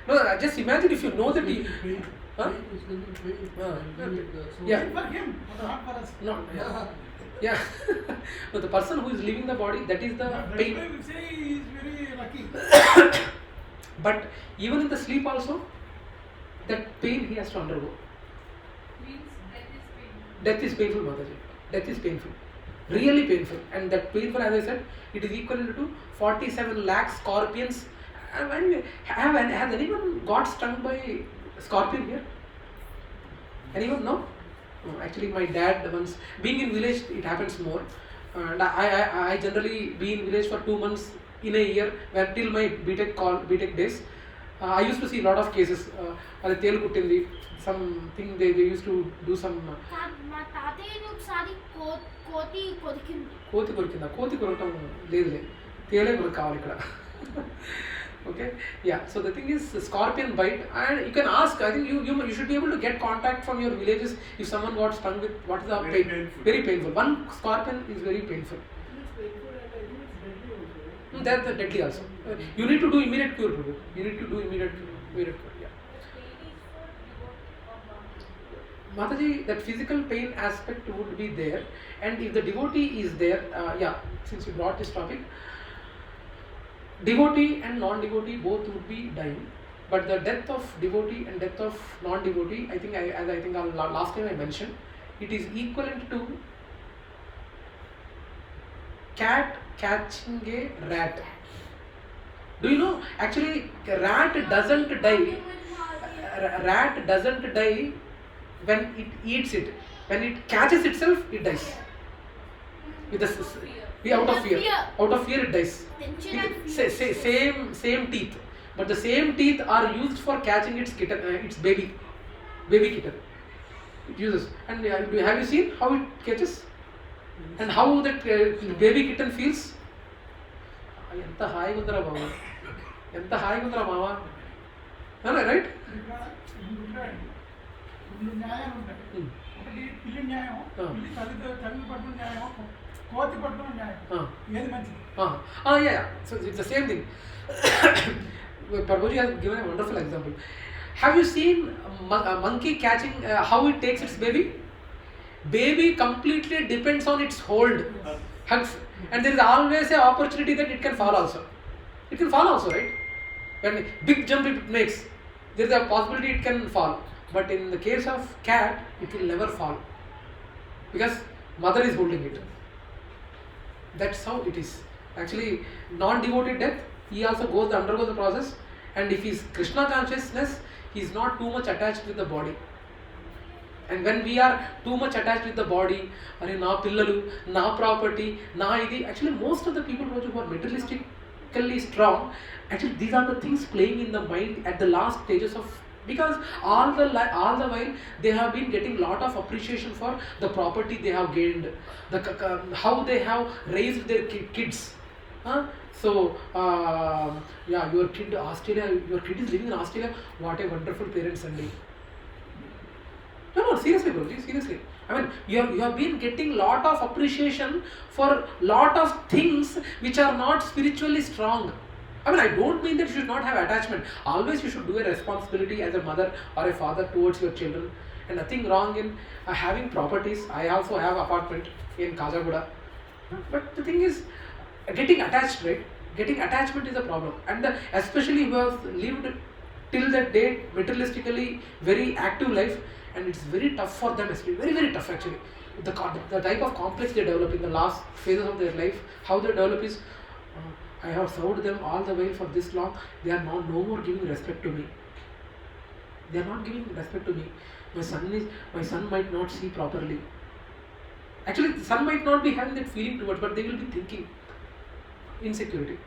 Speaker 1: No, just imagine if you know that.
Speaker 2: Pain.
Speaker 1: Huh?
Speaker 2: Pain is going to be pain.
Speaker 1: Yeah.
Speaker 5: For him, not for us.
Speaker 1: No. Yeah. No, the person who is leaving the body, that is the
Speaker 5: That's
Speaker 1: pain.
Speaker 5: why we say he is very lucky.
Speaker 1: But even in the sleep also, that pain he has to undergo.
Speaker 3: means death is painful.
Speaker 1: Death is painful, Mataji. Death is painful. Really painful. And that painful, as I said, it is equal to 47 lakh scorpions. Has anyone got stung by scorpion here? Anyone? No? No, actually my dad once, being in village, it happens more. And I generally be in village for 2 months in a year, where till my BTech days, I used to see a lot of cases. Telu kuttindi, something they used to do some.
Speaker 7: మా తాతయ్యని ఒకసారి కోతి కొరికింది.
Speaker 1: కోతి కొరికిందా? కోతి కొరకటం లేదులే, తేలే కొరకు కావాలి ఇక్కడ. Okay, yeah. So the thing is, scorpion bite, and you can ask. I think you should be able to get contact from your villages if someone got stung with what is the
Speaker 4: Very
Speaker 1: pain.
Speaker 4: painful.
Speaker 1: Very painful. One scorpion is very painful.
Speaker 8: It's painful and I think it's deadly also.
Speaker 1: That's deadly also. You need to do immediate cure, Prabhu. You need to do immediate cure. Yeah.
Speaker 3: The pain is for devotee or non-devotee.
Speaker 1: Mataji, that physical pain aspect would be there, and if the devotee is there, since you brought this topic, devotee and non-devotee both would be dying, but the death of devotee and death of non-devotee, I think last time I mentioned, it is equivalent to cat catching a rat. Do you know? Actually, rat doesn't die. Rat doesn't die when it eats it. When it catches itself, it dies. With the out of fear. Out of fear, it dies.
Speaker 7: Tension and
Speaker 1: With same teeth, but the same teeth are used for catching its kitten, its baby kitten. It uses, and have you seen how it catches, and how that baby kitten feels? ఎంత హాయిగా ఉందిరా బాబా, ఎంత హాయిగా ఉందిరా మావా, right?
Speaker 5: రెండు న్యాయాలు ఉంటాయి. ఒకటి పిల్లి న్యాయం, పిల్లి తల్లి పట్టిన న్యాయం, కోతి పట్టిన న్యాయం. ఏది మంచిది?
Speaker 1: Yeah. So it's the same thing. Prabhuji has given a wonderful example. Have you seen a monkey catching how it takes its baby? baby completely depends on its hold, hugs, and there is always an opportunity that it can fall also. It can fall also, right? When big jump it makes, there is a possibility it can fall. But in the case of cat, it will never fall because mother is holding it. That's how it is. Actually, non-devoted death, he also undergoes the process, and if he is Krishna consciousness, he is not too much attached with the body. And when we are too much attached with the body, na pillalu, na property, na idi, actually most of the people who are materialistically strong, actually these are the things playing in the mind at the last stages of, because all the while they have been getting lot of appreciation for the property they have gained, how they have raised their kids. So your kid is living in Australia. What a wonderful parents only. No, seriously, bro, seriously. I mean, you have been getting lot of appreciation for lot of things which are not spiritually strong. I mean, I don't mean that you should not have attachment. Always you should do a responsibility as a mother or a father towards your children. And nothing wrong in having properties. I also have apartment in Kajagoda. But the thing is, getting attached, right? Getting attachment is a problem. And especially who have lived till that date materialistically very active life, and it's very tough for them, very, very tough actually. The type of complex they develop in the last phases of their life, how they develop is, I have served them all the way for this long, they are now no more giving respect to me. They are not giving respect to me. My son might not see properly. Actually, the son might not be having that feeling towards, but they will be thinking insecurity.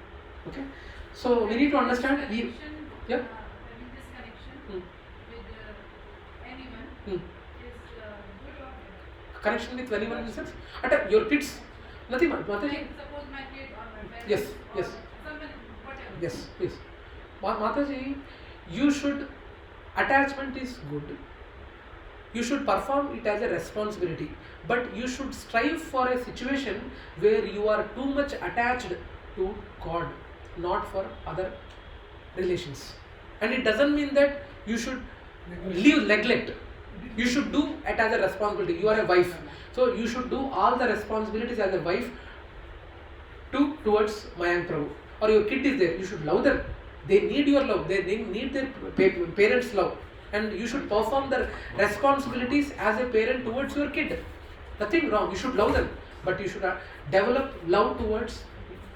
Speaker 1: Okay? So we need to understand.
Speaker 3: Having
Speaker 1: Yeah?
Speaker 3: this connection with anyone is good or bad?
Speaker 1: Connection with anyone in the sense? Your kids, nothing, Mataji.
Speaker 3: Like suppose my kid or my parents
Speaker 1: Yes,
Speaker 3: or
Speaker 1: yes.
Speaker 3: someone, whatever.
Speaker 1: Yes. Mataji, you should, attachment is good. You should perform it as a responsibility. But you should strive for a situation where you are too much attached to God, not for other relations. And it doesn't mean that you should neglect. You should do it as a responsibility. You are a wife. So you should do all the responsibilities as a wife towards Mayank Prabhu. Or your kid is there, you should love them. They need your love. They need their parents' love. And you should perform the responsibilities as a parent towards your kid. Nothing wrong. You should love them. But you should develop love towards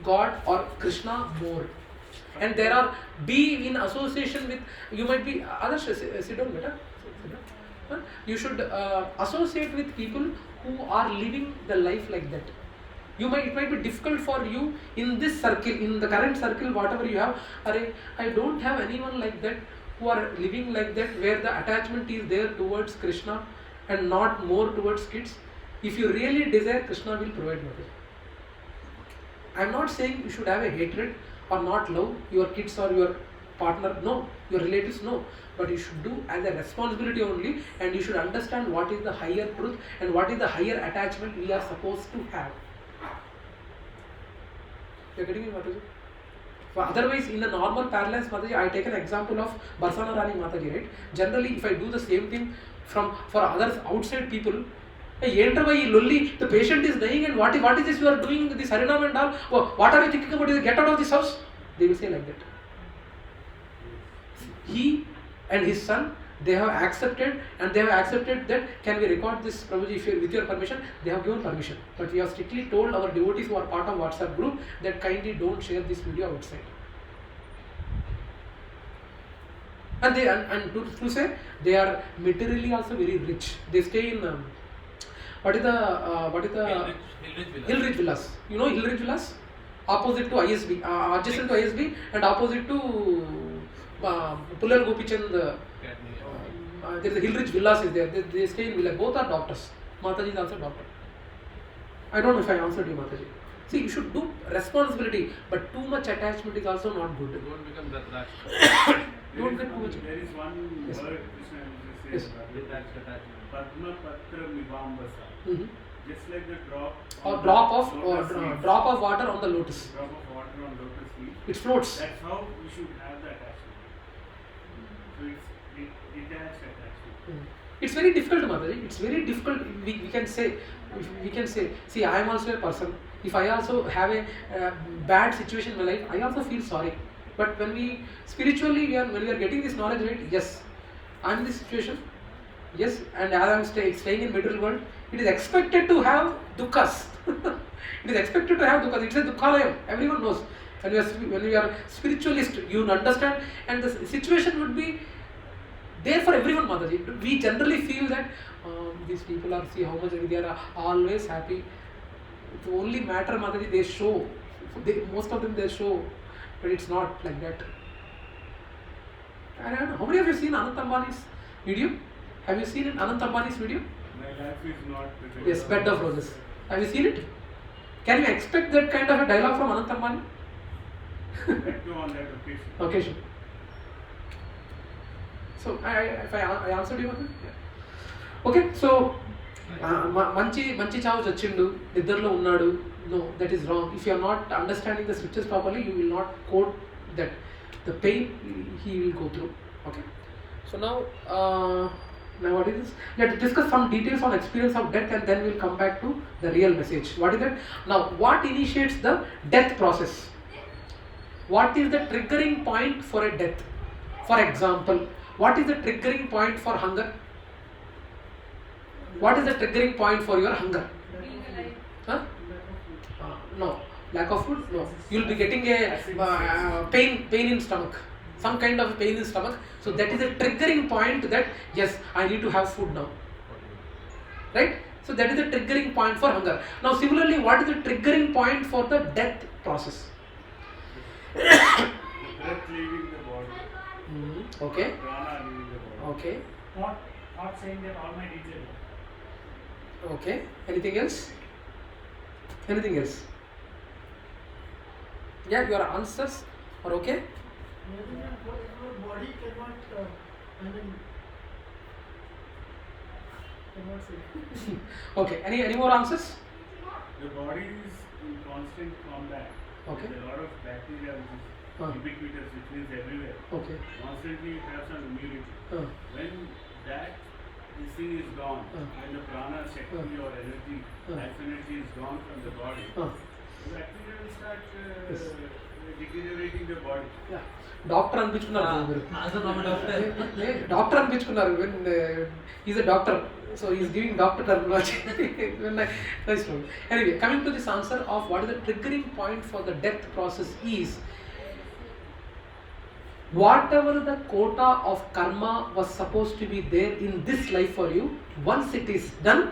Speaker 1: God or Krishna more. And be in association with, you might be, others, sit down, beta. You should associate with people who are living the life like that. It might be difficult for you in this circle, in the current circle, whatever you have. I don't have anyone like that who are living like that, where the attachment is there towards Krishna and not more towards kids. If you really desire, Krishna will provide more. I am not saying you should have a hatred or not love your kids or your partner, no, your relatives, no. But you should do as a responsibility only, and you should understand what is the higher truth and what is the higher attachment we are supposed to have. You are getting it, Mataji? Otherwise, in the normal parlance, Mataji, I take an example of Barsana Rani Mataji, right? Generally, if I do the same thing for others, outside people, hey, the patient is dying and what is this you are doing, this Harinam and all, what are you thinking about, get out of this house? They will say like that. He and his son, they have accepted, and they have accepted that, can we record this, Prabhuji, with your permission? They have given permission. But we have strictly told our devotees who are part of WhatsApp group that kindly don't share this video outside. And to say, they are materially also very rich. They stay in what is the Hillridge Villas. You know Hillridge Villas? Opposite to ISB, adjacent to ISB and opposite to Pullal Gopichand. There is a Hillridge Villas is there. They stay in villa. Both are doctors. Mataji is also doctor. I don't know if I answered you, Mataji. See, you should do responsibility, but too much attachment is also not good.
Speaker 6: Don't become that.
Speaker 1: Don't get too much.
Speaker 4: There is one
Speaker 1: Yes.
Speaker 4: word Krishna
Speaker 1: Yes.
Speaker 4: says,
Speaker 6: Attachment.
Speaker 4: Padma Patra Mivambasa.
Speaker 1: Mm-hmm.
Speaker 4: Just like the drop
Speaker 1: Or
Speaker 4: on
Speaker 1: drop
Speaker 4: the
Speaker 1: of
Speaker 4: lotus leaves.
Speaker 1: drop of water on the lotus.
Speaker 4: Drop of water on lotus leaf.
Speaker 1: It floats.
Speaker 4: That's how you should have the attachment. So detached attachment.
Speaker 1: It's very difficult, Mataji. It's very difficult. We can say, see, I am also a person. If I also have a bad situation in my life, I also feel sorry. But when we spiritually, when we are getting this knowledge, right? Yes, I am in this situation. Yes, and as I am staying in material world, it is expected to have dukkhas. It is expected to have dukkhas. It's a dukkhalayam. Everyone knows. When you are spiritualist, you understand, and the situation would be there for everyone, Mataji. We generally feel that these people are, see how much they are always happy. It's only matter, Mataji, they show. Most of them they show, but it's not like that. I don't know. How many of you seen Anant Ambani's video? Have you seen Anant Ambani's video?
Speaker 4: My life is not.
Speaker 1: Yes, bed of roses. Have you seen it? Can you expect that kind of a dialogue from Anant Ambani?
Speaker 4: Let go on that occasion.
Speaker 1: So, if I answered you, okay. So, manchi chavu chachindu, nidralo unnadu. No, that is wrong. If you are not understanding the scriptures properly, you will not quote that. The pain he will go through. Okay. So now what is this? Let's discuss some details on experience of death, and then we'll come back to the real message. What is that? Now, what initiates the death process? What is the triggering point for a death? For example, what is the triggering point for hunger? What is the triggering point for your hunger?
Speaker 3: Being alive.
Speaker 1: Huh? No. Lack of food? No. You will be getting a pain in stomach. Some kind of pain in stomach. So that is a triggering point that yes, I need to have food now. Right? So that is the triggering point for hunger. Now similarly, what is the triggering point for the death process?
Speaker 4: The breath leaving the body.
Speaker 1: Okay.
Speaker 4: Prana leaving the body.
Speaker 1: Okay.
Speaker 8: Not saying that all my detail.
Speaker 1: Okay. Anything else? Anything else? Yeah, your answers are okay?
Speaker 8: Your body cannot, cannot say.
Speaker 1: Okay. Any more answers?
Speaker 4: The body is in constant combat.
Speaker 1: Okay.
Speaker 4: There's a lot of bacteria which is ubiquitous, which means everywhere.
Speaker 1: Okay.
Speaker 4: Constantly it has some immunity. When this thing is gone, when the prana, shakti or energy, life energy is gone from the body, the bacteria will start deteriorating the body.
Speaker 1: Yeah. Doctor అనిపించుకున్నారు doctor అనిపించుకున్నారు when he's a doctor, so he's giving doctor terminology. Nice one. Anyway, coming to this answer of what is the triggering point for the death process is whatever the quota of karma was supposed to be there in this life for you, once it is done,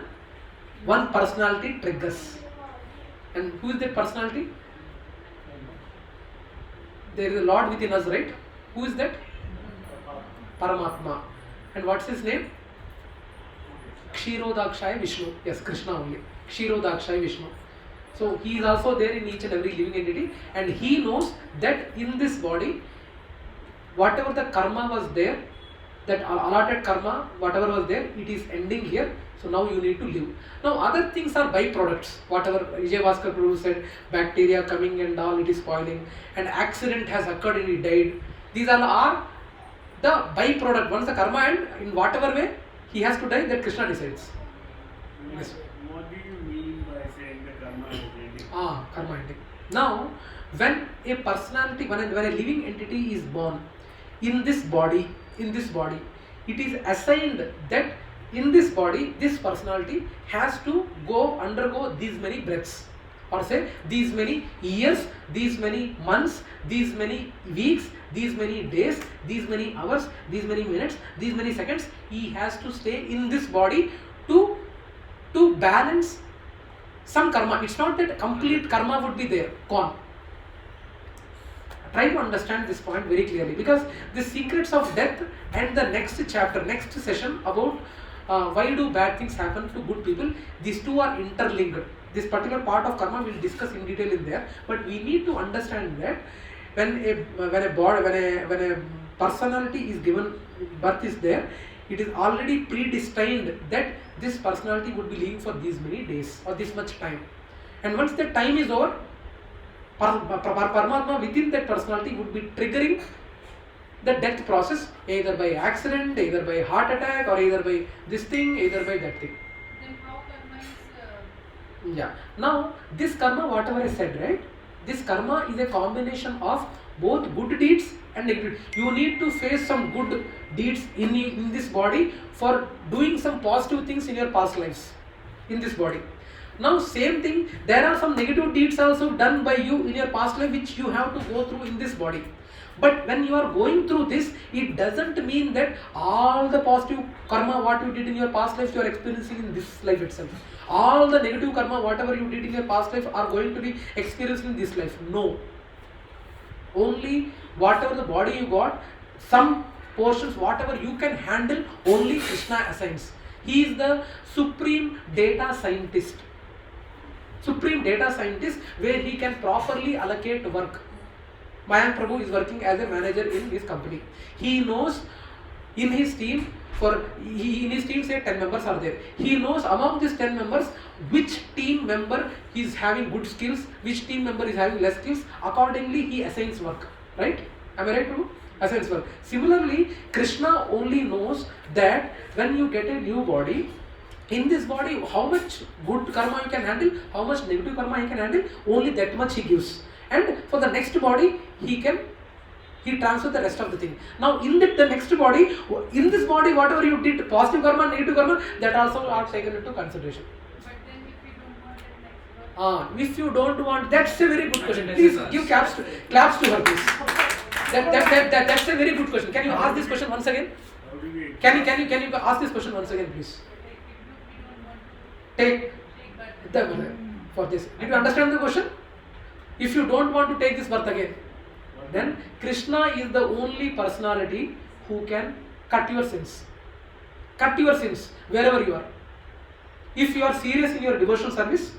Speaker 1: one personality triggers. And who is that personality? There is a Lord within us, right? Who is that? Paramatma. And what's his name? Kshirodakshaya Vishnu. Yes, Krishna only. Kshirodakshaya Vishnu. So he is also there in each and every living entity, and he knows that in this body, whatever the karma was there, that allotted karma, whatever was there, it is ending here. So now you need to live. Now other things are byproducts. Whatever Vijay Bhaskar Prabhu said, bacteria coming and all, it is spoiling. An accident has occurred and he died. These all are the byproduct. Once the karma ends, in whatever way he has to die, that Krishna decides. Yes.
Speaker 4: What do you mean by saying the karma is ending?
Speaker 1: Karma ending. Now, when a personality, when a living entity is born in this body, it is assigned that in this body, this personality has to undergo these many breaths, or say these many years, these many months, these many weeks, these many days, these many hours, these many minutes, these many seconds. He has to stay in this body to balance some karma. It's not that complete karma would be there, gone. Try to understand this point very clearly, because the secrets of death and the next chapter, next session about why do bad things happen to good people, these two are interlinked. This particular part of karma we'll discuss in detail in there, but we need to understand that when a personality is given, birth is there, it is already predestined that this personality would be living for these many days or this much time, and once the time is over, Paramatma within that personality would be triggering the death process, either by accident, either by heart attack, or either by this thing, either by that thing.
Speaker 3: Then how karma is
Speaker 1: Yeah. Now, this karma, whatever I said, right? This karma is a combination of both good deeds and negative. You need to face some good deeds in this body for doing some positive things in your past lives in this body. Now, same thing, there are some negative deeds also done by you in your past life which you have to go through in this body. But when you are going through this, it doesn't mean that all the positive karma what you did in your past life you are experiencing in this life itself. All the negative karma whatever you did in your past life are going to be experienced in this life. No. Only whatever the body you got, some portions whatever you can handle, only Krishna assigns. He is the supreme data scientist. Supreme data scientist where he can properly allocate work. Mayank Prabhu is working as a manager in his company. He knows in his team, in his team say 10 members are there. He knows among these 10 members which team member is having good skills, which team member is having less skills. Accordingly he assigns work. Right? Am I right, Prabhu? Assigns work. Similarly, Krishna only knows that when you get a new body, in this body how much good karma you can handle, how much negative karma you can handle, only that much he gives. And for the next body, he transfers the rest of the thing. Now, in the next body, in this body, whatever you did, positive karma, negative karma, that also are taken into consideration.
Speaker 3: but then if you don't want that next work,
Speaker 1: If you don't want, that's a very good question. Please give claps to her, please. That's a very good question. Can you ask this question once again?
Speaker 4: How do we
Speaker 1: Can you ask this question once again, please?
Speaker 3: like if we don't want to
Speaker 1: Take
Speaker 3: take birth,
Speaker 1: for this. Did you understand the question? If you don't want to take this birth again, then Krishna is the only personality who can cut your sins. Cut your sins wherever you are. If you are serious in your devotional service,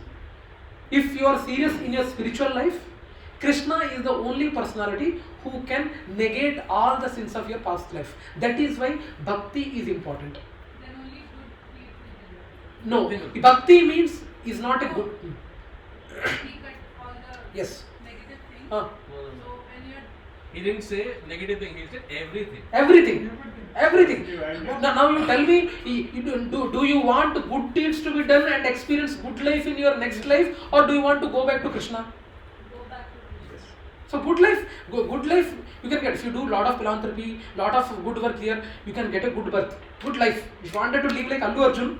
Speaker 1: if you are serious in your spiritual life, Krishna is the only personality who can negate all the sins of your past life. That is why bhakti is important.
Speaker 3: then only good deeds will be
Speaker 1: No,
Speaker 3: done.
Speaker 1: bhakti means is not a good.
Speaker 3: He cut all the
Speaker 1: Yes.
Speaker 3: negative things.
Speaker 6: No, no,
Speaker 3: So
Speaker 6: no.
Speaker 3: when you're
Speaker 6: He didn't say negative thing, he said everything.
Speaker 1: Everything. Now you tell me, do you want good deeds to be done and experience good life in your next life, or do you want to go back to Krishna?
Speaker 3: go back to Krishna.
Speaker 1: So good life you can get if you do lot of philanthropy, lot of good work here. You can get a good birth, good life. If you wanted to live like Allu Arjun,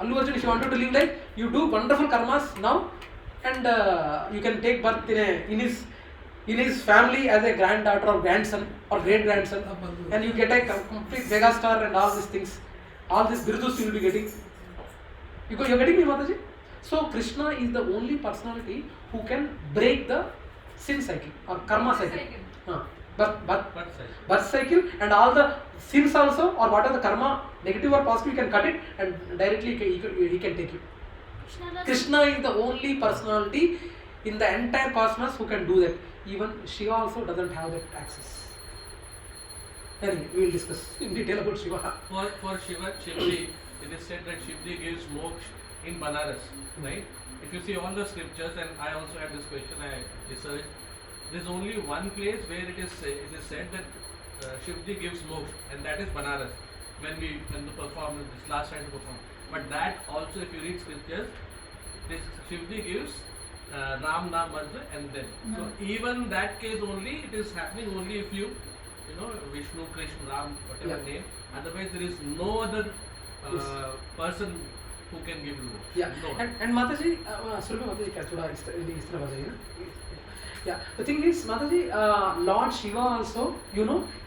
Speaker 1: if you wanted to live like, you do wonderful karmas now, and you can take birth in his family as a granddaughter or grandson or great grandson, and you get a complete megastar and all these things, all these birdus you will be getting. You're getting me, Mataji? So Krishna is the only personality who can break the sin cycle or karma cycle. Birth cycle and all the sins also, or whatever the karma, negative or positive, you can cut it and directly he can take you. Krishna is the only personality in the entire cosmos who can do that. Even Shiva also doesn't have that access. Anyway, we will discuss in detail about Shiva.
Speaker 6: For Shivji, it is said that Shivji gives moksha in Banaras, right? If you see all the scriptures, and I also had this question, I researched, there is only one place where it is said that Shivji gives moksha, and that is Banaras, when the performance, this last time to perform. But that also, if you read scriptures, this Shivji gives Ram Nam Mantra, and then so even that case only, it is happening only if you Vishnu, Krishna, Ram, whatever name. Otherwise, there is no other person who can give you moksha.
Speaker 1: Yeah,
Speaker 6: No.
Speaker 1: and Mataji, Surabhi Mataji, क्या थोड़ा इस तरह बताइए ना? Yeah, the thing is, Mataji, Lord Shiva also,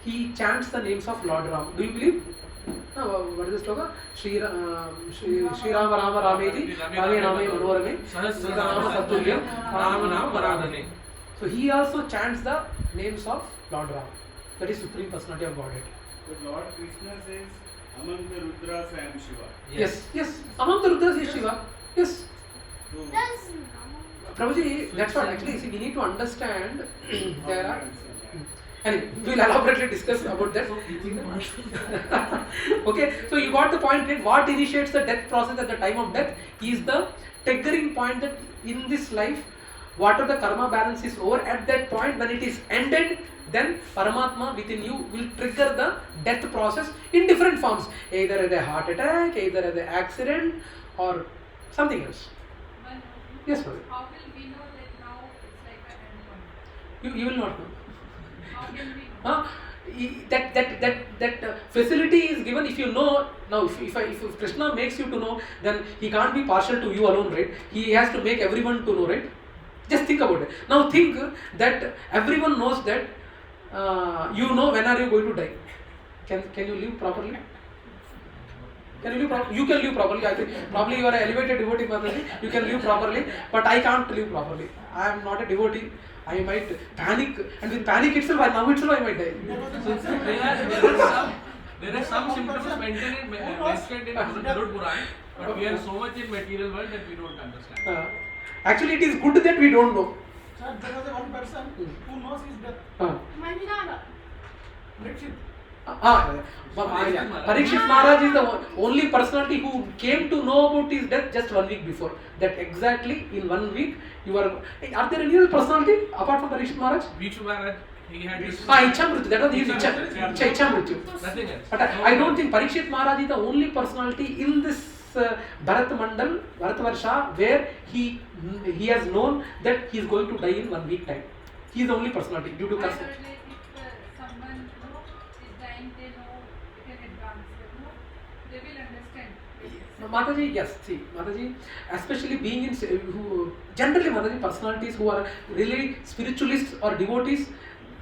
Speaker 1: he chants the names of Lord Ram. Do you believe? What is this sloka? Shri Rama Rama Rameti Rame Rame Manorame Sahasranama Satulyam Rama Nama Varadane. So he also chants the names of Lord Ram. That is Supreme Personality of Godhead.
Speaker 4: But Lord Krishna says, among the Rudras I am Shiva.
Speaker 1: Yes. Among the Rudras is Shiva. Yes.
Speaker 4: So,
Speaker 7: Does
Speaker 1: Prabhuji, that's what actually, see, we need to understand there are. Anyway, we will elaborately discuss about that. Okay, so you got the point, right? What initiates the death process at the time of death is the triggering point that in this life whatever the karma balance is over, at that point when it is ended, then Paramatma within you will trigger the death process in different forms, either as a heart attack, either as an accident, or something else. Yes, ma'am.
Speaker 3: How will we know that now it's like an end point?
Speaker 1: You will not know.
Speaker 3: How can we know?
Speaker 1: That facility is given. If you know now, if Krishna makes you to know, then he can't be partial to you alone, right? He has to make everyone to know, right? Just think about it. Now think that everyone knows that you know when are you going to die. Can you live properly? Can you live properly? You can live properly. I think probably you are an elevated devotee, Mataji. You can live properly, but I can't live properly. I am not a devotee. I might panic, and with panic itself, now itself I might die.
Speaker 6: There are some symptoms mentioned in Garud Puran, but we are so much in material world that we don't understand.
Speaker 1: Actually, it is good that we don't know.
Speaker 5: Sir, there was one person who knows his death.
Speaker 7: Manjunara.
Speaker 5: Parikshit.
Speaker 1: Parikshit Maharaj is the only personality who came to know about his death just 1 week before. That exactly in 1 week you are. Are there any other personality apart from Parikshit Maharaj?
Speaker 6: Bhikshu Maharaj, he had his.
Speaker 1: Ichamrityu. That was his Ichamrityu.
Speaker 6: Nothing else.
Speaker 1: But I don't think Parikshit Maharaj is the only personality in this Bharat Mandal, Bharat Varsha, where he has known that he is going to die in 1 week time. He is the only personality due to
Speaker 3: I heard
Speaker 1: custom.
Speaker 3: like if someone is dying, they know it in advance. They will understand.
Speaker 1: Mataji, yes, see, Mataji, especially being in, generally Mataji, personalities who are really spiritualists or devotees,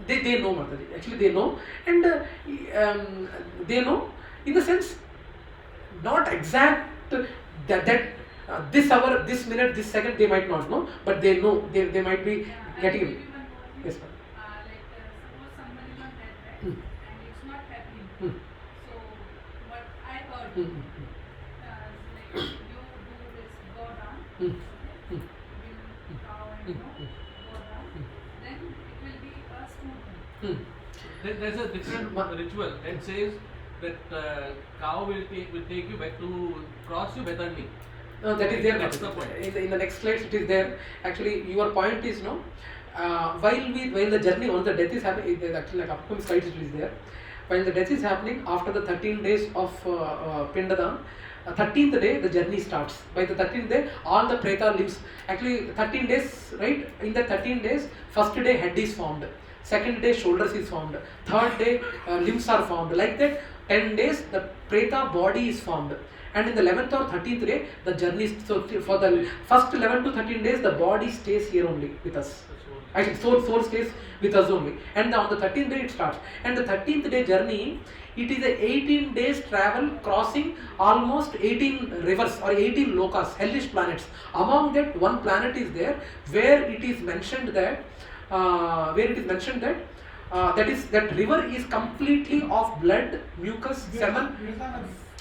Speaker 1: they know Mataji, actually they know, and they know in the sense, not exact that this hour, this minute, this second they might not know, but they know, they might be getting it. Yes, ma'am.
Speaker 3: Suppose someone is on death, right? And it's not happening. So what I heard like you do this, go down, bring cow and go down, then it will be a smooth one.
Speaker 6: There's a different ritual that says that cow will take you back to cross you Vedani.
Speaker 1: No, that is there.
Speaker 6: That's the point.
Speaker 1: In the next slides, it is there. Actually, your point is no. While the journey, once the death is happening, it is actually like upcoming slides it is there. While the death is happening, after the 13 days of Pindadan, 13th day the journey starts. By the 13th day, all the Preta limbs. Actually, 13 days, right? In the 13 days, first day head is formed. Second day shoulders is formed. Third day limbs are formed. Like that, 10 days the Preta body is formed. And in the 11th or 13th day, the journey. So for the first 11 to 13 days, the body stays here only with us. Actually, soul stays with us only. And on the 13th day it starts. And the 13th day journey, it is a 18 days travel crossing almost 18 rivers or 18 lokas, hellish planets. Among that, one planet is there where it is mentioned that that river is completely of blood, mucus, semen,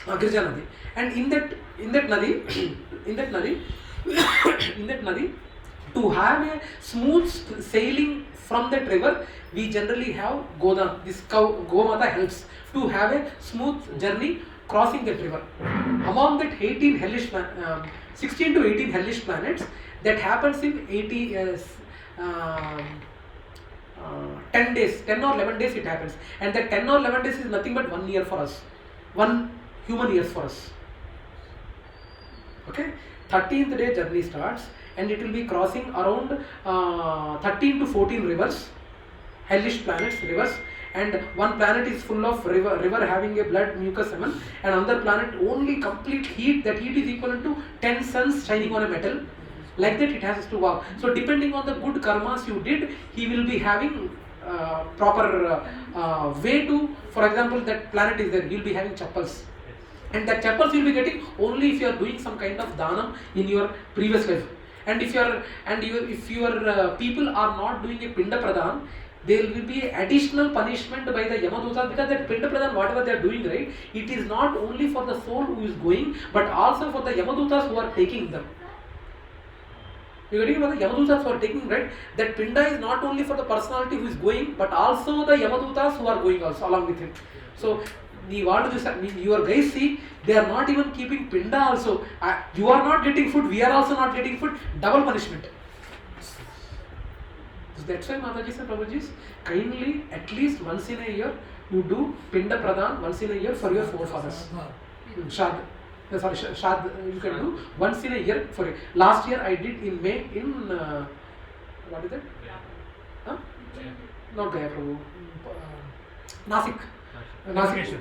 Speaker 1: Girija Nadi. And in that Nadi, to have a smooth sailing from that river, we generally have Godan. This cow, Gomata helps to have a smooth journey crossing that river. Among that 16 to 18 hellish planets, that happens in 10 days, 10 or 11 days it happens. And that 10 or 11 days is nothing but 1 year for us. 1 human years for us. Okay? 13th day journey starts and it will be crossing around 13 to 14 rivers, hellish planets, rivers, and one planet is full of river having a blood, mucus, semen, and another planet only complete heat. That heat is equivalent to 10 suns shining on a metal. Like that it has to walk. So depending on the good karmas you did, he will be having proper way to, for example, that planet is there, he will be having chappals. And that chappals you will be getting only if you are doing some kind of dhanam in your previous life. And if your people are not doing a pinda pradhan, there will be additional punishment by the Yamadutas, because that pinda pradhan, whatever they are doing, right, it is not only for the soul who is going, but also for the Yamadutas who are taking them. You are getting about the Yamadutas who are taking, right? That pinda is not only for the personality who is going, but also the Yamadutas who are going also along with him. So your guys see, they are not even keeping pinda also. You are not getting food, we are also not getting food, double punishment. that's why Mataji and Prabhuji, kindly at least once in a year you do Pinda Pradhan once in a year for your forefathers. Shad. Sorry, Shad you can do once in a year for it. Last year I did in May in what is it? Huh? Not Gaya Prabhu. Nasik. Nasik.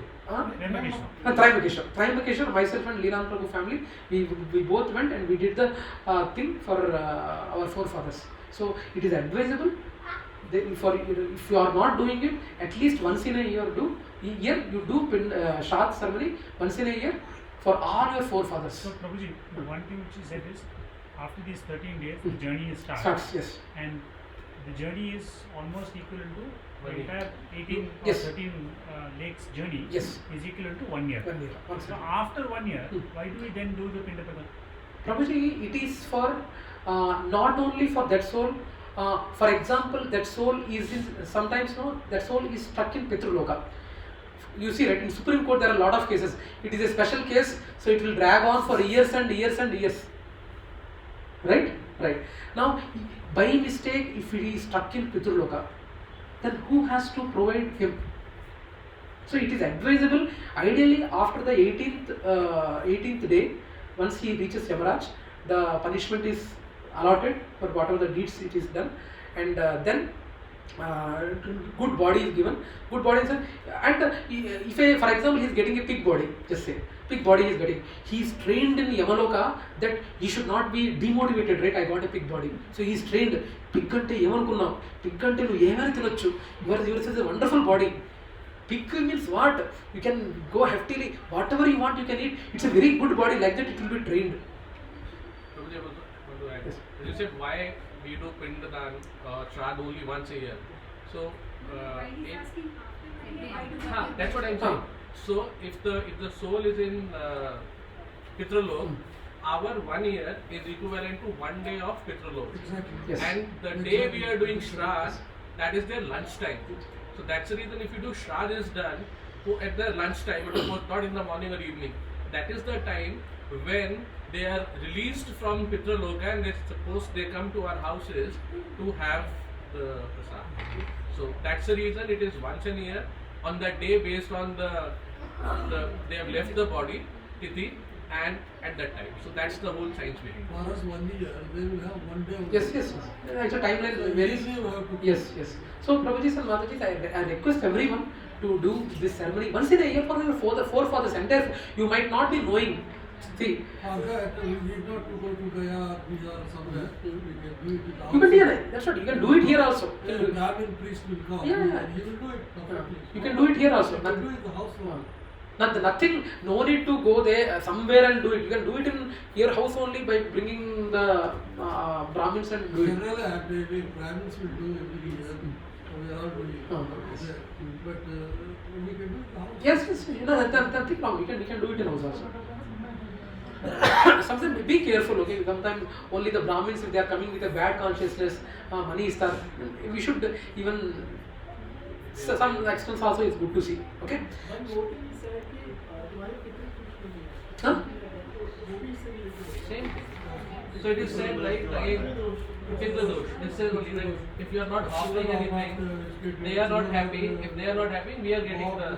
Speaker 1: Trimbakeshwar, myself and Leelan Prabhu family, we both went and we did the thing for our forefathers. So it is advisable if you are not doing it, at least once in a year you do Shad ceremony once in a year for all your forefathers.
Speaker 9: So Prabhuji, the one thing which you said is after these 13 days the journey
Speaker 1: starts. Yes.
Speaker 9: And the journey is almost equivalent to the entire 18 or
Speaker 1: yes.
Speaker 9: 13 lakes journey
Speaker 1: yes.
Speaker 9: is equivalent to 1 year.
Speaker 1: 1 year.
Speaker 9: So after 1 year, why do we then do the Pinda Pradhan?
Speaker 1: Prabhuji, it is for not only for that soul. For example, that soul is sometimes that soul is stuck in Pitruloka. You see, right, in Supreme Court there are a lot of cases. It is a special case, so it will drag on for years and years and years. Right? Right. Now, by mistake, if he is stuck in Pitruloka, then who has to provide him? So it is advisable, ideally after the 18th day, once he reaches Yamaraj, the punishment is allotted for whatever the deeds it is done, and then good body is given. Good body is and if for example he is getting a pig body, just say pig body he is getting, he is trained in Yamaloka that he should not be demotivated, right? I got a pig body, so he is trained. Pig ante emankunnav, pig ante nu emani tinochu, yours is a wonderful body. Pig means what? You can go heftily, whatever you want you can eat. It's a very good body, like that it will be trained.
Speaker 6: Yes. You said why we do Pindadan Shraddha only once a year. So that's what I'm saying. So if the soul is in Pitralok, our 1 year is equivalent to 1 day of Pitralok.
Speaker 2: Exactly.
Speaker 1: Yes.
Speaker 6: And the day we are doing Shraddha, that is their lunchtime. So that's the reason if you do Shraddha is done at the lunchtime, but of course not in the morning or evening. That is the time when they are released from Pitraloka and they come to our houses to have the prasad. So that's the reason it is once a year on that day based on they have left the body, Tithi, and at that time. So that's the whole science behind it.
Speaker 2: For us 1 year, they will have 1 day.
Speaker 1: Yes. It's a timeline varies. Yes. So Prabhuji and Mataji, I request everyone to do this ceremony once in a year for the forefathers. Entire you might not be knowing. See,
Speaker 2: For that, we need not to go to Gaya, Bija or somewhere. We can do it in the house.
Speaker 1: you can do it. That's what you can do it here also. You can do it.
Speaker 2: Brahmin priest will come.
Speaker 1: Yeah.
Speaker 2: He will do it perfectly.
Speaker 1: You can do it here also.
Speaker 2: You can do it in the house.
Speaker 1: Nothing, no need to go there somewhere and do it. You can do it in your house only by bringing the Brahmins and do it.
Speaker 2: Generally, Brahmins will do every year. We are all doing it.
Speaker 1: Yes.
Speaker 2: But we can do it in the house.
Speaker 1: Yes. Nothing wrong. We can do it in house also. Sometimes be careful, okay? Sometimes only the Brahmins, if they are coming with a bad consciousness, money is there. We should even some expense also is good to see, okay? Huh?
Speaker 6: Same thing. So it is said like again, Pitradosh. It says only that if you are not offering anything, they are not happy. If they are not happy, we are getting the.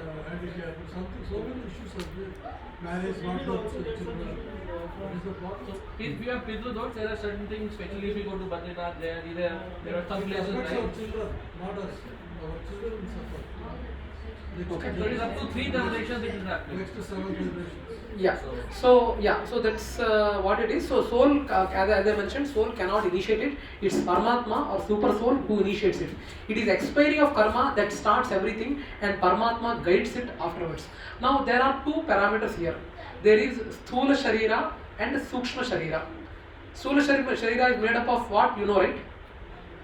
Speaker 2: So many issues of marriage, not the children.
Speaker 6: So if you have Pitradosh, there are certain things, especially if you go to Badrinath, there are some places,
Speaker 2: Our
Speaker 6: right?
Speaker 2: children, not us. Our children will suffer.
Speaker 6: Okay, so it is up to 3 generations it is happening.
Speaker 2: Next to 7 generations.
Speaker 1: Yeah. So that's what it is. So soul, as I mentioned, soul cannot initiate it. It's Paramatma or super soul who initiates it. It is expiry of karma that starts everything, and Paramatma guides it afterwards. Now there are 2 parameters here. There is Sthula Sharira and Sukshma Sharira. Sthula Sharira is made up of what? You know, right?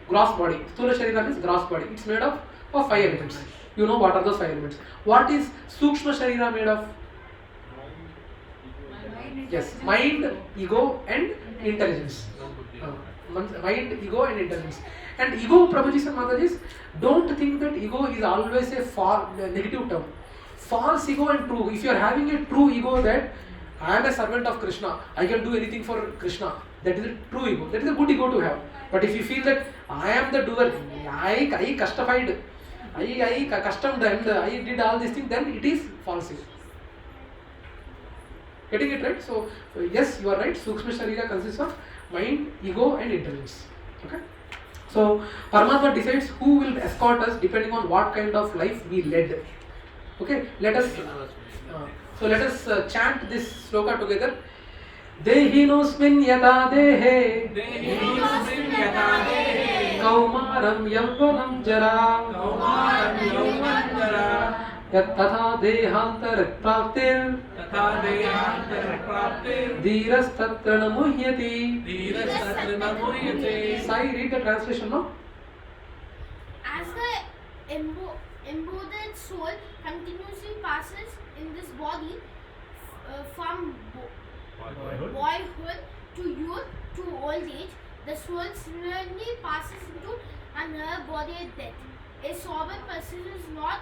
Speaker 1: Gross body. Sthula Sharira means gross body. It's made up of 5 elements. You know what are those 5 elements. What is Sukshma Sharira made of? Yes, mind, ego and intelligence. Mind, ego and intelligence. And ego, Prabhuji and Mataji, don't think that ego is always a negative term. False ego and true. If you are having a true ego that I am a servant of Krishna, I can do anything for Krishna, That is a true ego. That is a good ego to have. But if you feel that I am the doer, I customified, I custom done, I did all these things, then it is false ego. Getting it right? So yes, you are right. Sukshma Sharira consists of mind, ego and intelligence. Okay. So Paramatma decides who will escort us depending on what kind of life we led. Okay. Let us chant this sloka together. Dehinosmin yata dehe Kaumaram yavvanam jara Yatthatha dehantar praptir Dhirastatra namuhyati. Sai, read the translation, no?
Speaker 7: As the embodied soul continuously passes in this body from boyhood to youth to old age, the soul similarly passes into another body at death. A sober person is not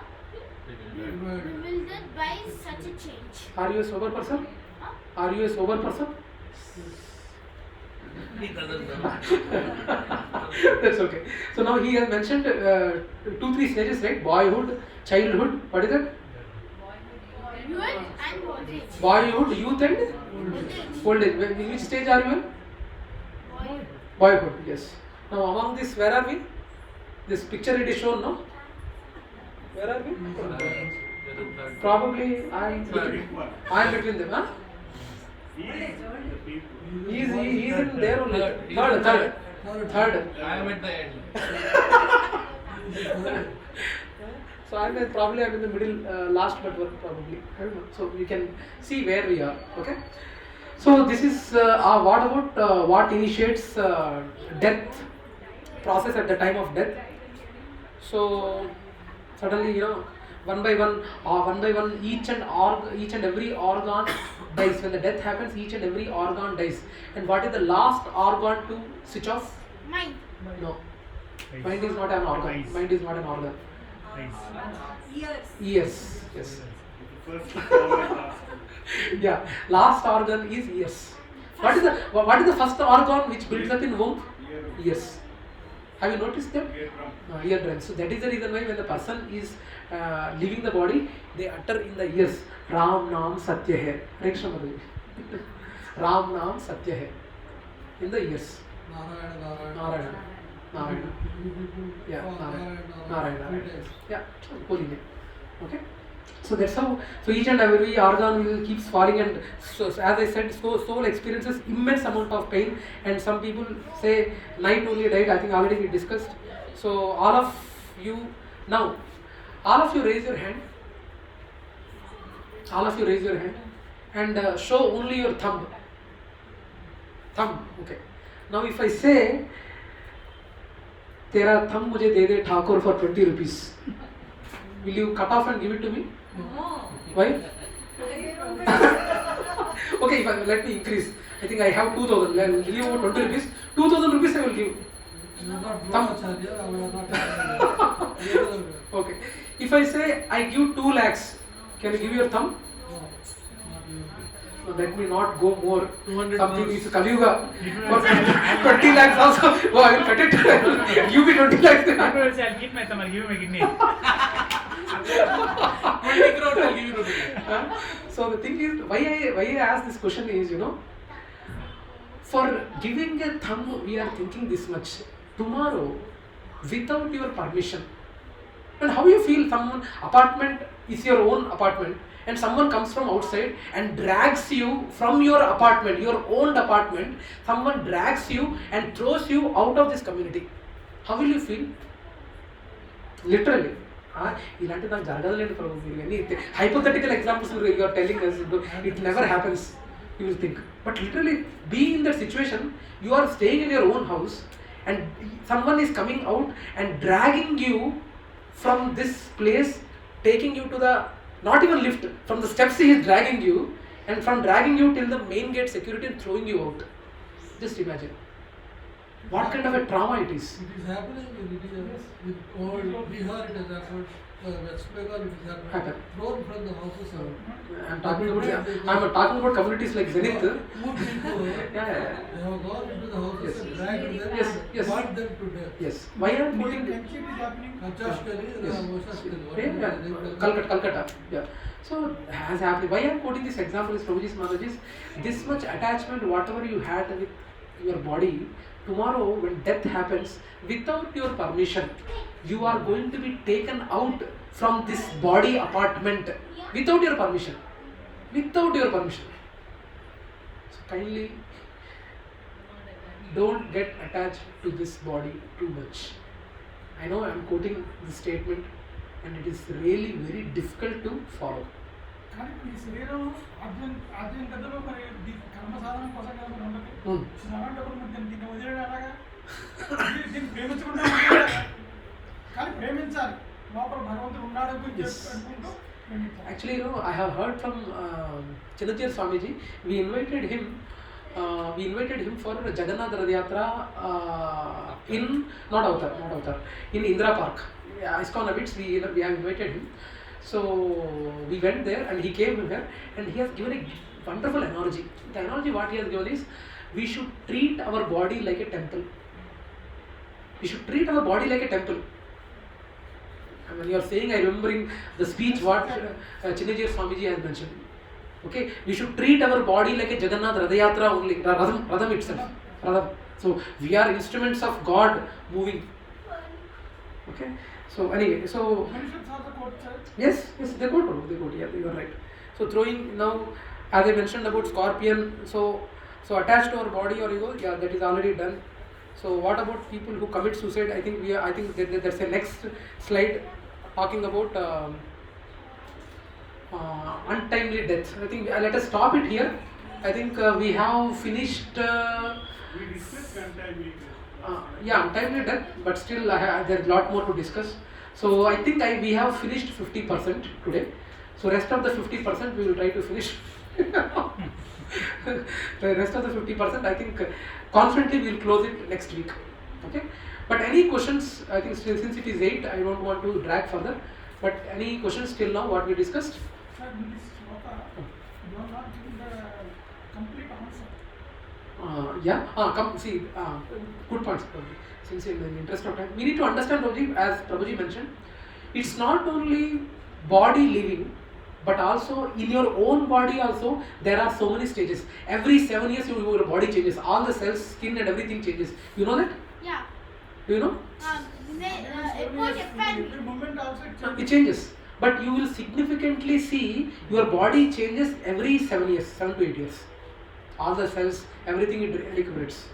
Speaker 7: bewildered by such a change.
Speaker 1: Are you a sober person?
Speaker 7: Huh?
Speaker 1: Are you a sober person?
Speaker 6: He doesn't know.
Speaker 1: That's okay. So now he has mentioned 2-3 stages, right? Boyhood, childhood, what is it?
Speaker 7: Youth and old age.
Speaker 1: Boyhood, youth and old age. In which stage are you in? Boyhood, yes. Now among this, where are we? This picture it is shown, no? Where are we? Probably I am between them, huh? He is in there only. Third.
Speaker 6: I am at the end.
Speaker 1: So I'm in the middle, last but one probably. I don't know. So we can see where we are. Okay. So this is what about what initiates death process at the time of death. So suddenly, one by one, each and every organ dies. When the death happens, each and every organ dies. And what is the last organ to switch off?
Speaker 7: Mind.
Speaker 1: No. Mind is not an organ.
Speaker 9: Eyes.
Speaker 1: Mind is not an organ. Ears. Yes. Yeah. Last organ is ears. What is the first organ which builds up in womb? Ears. Have you noticed that? Eardrum. So that is the reason why when the person is leaving the body, they utter in the ears, Ram Naam Satya Hai. Ram Naam Satya Hai. In the ears. Narayana. Yeah, Narayana. Yeah, holy name. Okay. So that's how. So each and every organ keeps falling, and so as I said, soul experiences immense amount of pain. And some people say night only died. I think already we discussed. So all of you raise your hand. All of you raise your hand and show only your thumb. Okay. Now if I say, तेरा thumb मुझे दे दे Thakur for 20 rupees, will you cut off and give it to me? Why? Okay, let me increase. I think I have 2,000. Will you 20 rupees? 2,000 rupees I will give. Okay. If I say I give 2 lakhs, can you give your thumb? So let me not go more.
Speaker 6: 200
Speaker 1: Something is Kaliyuga. For 20 lakhs also. Oh, I will cut it. Give me 20 lakhs.
Speaker 9: I'll keep my thumb. I'll give you my kidney.
Speaker 6: 20 crore I'll give you today.
Speaker 1: So the thing is, why I ask this question is, for giving a thumb, we are thinking this much. Tomorrow, without your permission, and how you feel? Someone apartment is your own apartment, and someone comes from outside and drags you from your apartment, your own apartment. Someone drags you and throws you out of this community. How will you feel? Literally. Hypothetical examples you are telling us, it never happens, you will think. But literally, being in that situation, you are staying in your own house and someone is coming out and dragging you from this place, taking you to the, not even lift, from the steps he is dragging you, and from dragging you till the main gate security and throwing you out. Just imagine. What kind of a trauma it is?
Speaker 2: It is happening with all Bihar, it has happened. West Bengal it is
Speaker 1: Happened.
Speaker 2: happened. Thrown from the houses.
Speaker 1: I'm talking about communities like Zenith.
Speaker 2: Poor people.
Speaker 1: Yeah.
Speaker 2: They have gone into the houses
Speaker 1: Yes.
Speaker 2: and dragged them
Speaker 1: Yes, yes.
Speaker 2: and burnt them to death.
Speaker 1: Yes. Why I'm putting
Speaker 5: Kenchi it is happening.
Speaker 2: Kachashkali,
Speaker 1: Yes.
Speaker 2: Washashkali.
Speaker 1: Calcutta. Yeah. So has happened. Why I'm quoting this example is Prabhuji's Mataji's, this much attachment, whatever you had with your body, tomorrow when death happens, without your permission, you are going to be taken out from this body apartment without your permission. Without your permission. So kindly don't get attached to this body too much. I know I am quoting this statement and it is really very difficult to follow.
Speaker 5: కానీ ఈ శరీరం అర్జున్ కథలో మరి కర్మ సాధన కోసం కదా మరి ఉండదు. అలాంటప్పుడు మరి దీన్ని వదిలేడు అలాగా దీన్ని ప్రేమించకుండా వదిలేడు. కానీ ప్రేమించాలి. లోపల భగవంతుడు ఉన్నాడు అనుకుంటూ ప్రేమించాలి.
Speaker 1: Actually, I have heard from Chidajir Swamiji. We invited him for Jagannath Rath Yatra in not Avatar in Indira Park. ISKCON Abits. We have invited him. So we went there and he came here and he has given a wonderful analogy. The analogy what he has given is, we should treat our body like a temple. We should treat our body like a temple. And when you are saying, I remembering the speech what Chidajir Swamiji has mentioned. Okay, we should treat our body like a Jagannath Rath Yatra only, Radham itself. Radham. So we are instruments of God moving. Okay. So anyway, so yes, they quote, yeah, you are right. So throwing now, as I mentioned about scorpion, so attached to our body or ego, yeah, that is already done. So what about people who commit suicide? I think that's the next slide talking about untimely death. I think let us stop it here. I think we have finished.
Speaker 4: We discussed untimely death.
Speaker 1: Untimely death, but still there's a lot more to discuss. So I think we have finished 50% today. So rest of the 50% we will try to finish. The rest of the 50% I think confidently we will close it next week. Okay. But any questions? I think still, since it is 8, I don't want to drag further. But any questions till now? What we discussed?
Speaker 5: Sir, in this shloka, you are not giving the complete answer. Good points, Prabhuji. Since in the interest of time, we need to understand, Prabhuji, as Prabhuji mentioned, it's not only body living, but also in your own body also there are so many stages. Every 7 years your body changes. All the cells, skin and everything changes. You know that?
Speaker 7: Yeah.
Speaker 1: Do you know?
Speaker 5: Every moment also
Speaker 1: It changes. But you will significantly see your body changes every 7 years, 7 to 8 years. All the cells, everything it recuperates.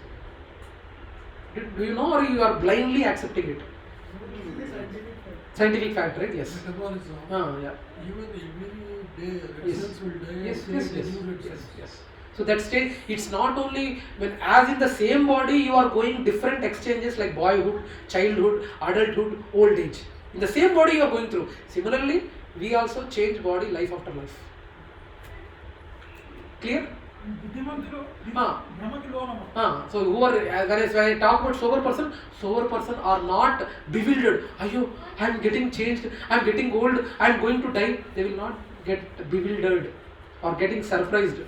Speaker 1: Do you know, or you are blindly accepting it? Scientific fact, right? Yes.
Speaker 2: Metabolism.
Speaker 1: Yeah.
Speaker 2: Even every day, red
Speaker 1: Yes.
Speaker 2: cells will die.
Speaker 1: Yes.
Speaker 2: and create new red cells.
Speaker 1: Yes. So that stage, it's not only when, as in the same body, you are going different exchanges like boyhood, childhood, adulthood, old age. In the same body you are going through. Similarly, we also change body life after life. Clear?
Speaker 5: బుద్ధిమంతులు
Speaker 1: Ah.
Speaker 5: భ్రమకి లోనము.
Speaker 1: So when I talk about sober person are not bewildered. Ayo, I am getting changed, I am getting old, I am going to die. They will not get bewildered or getting surprised.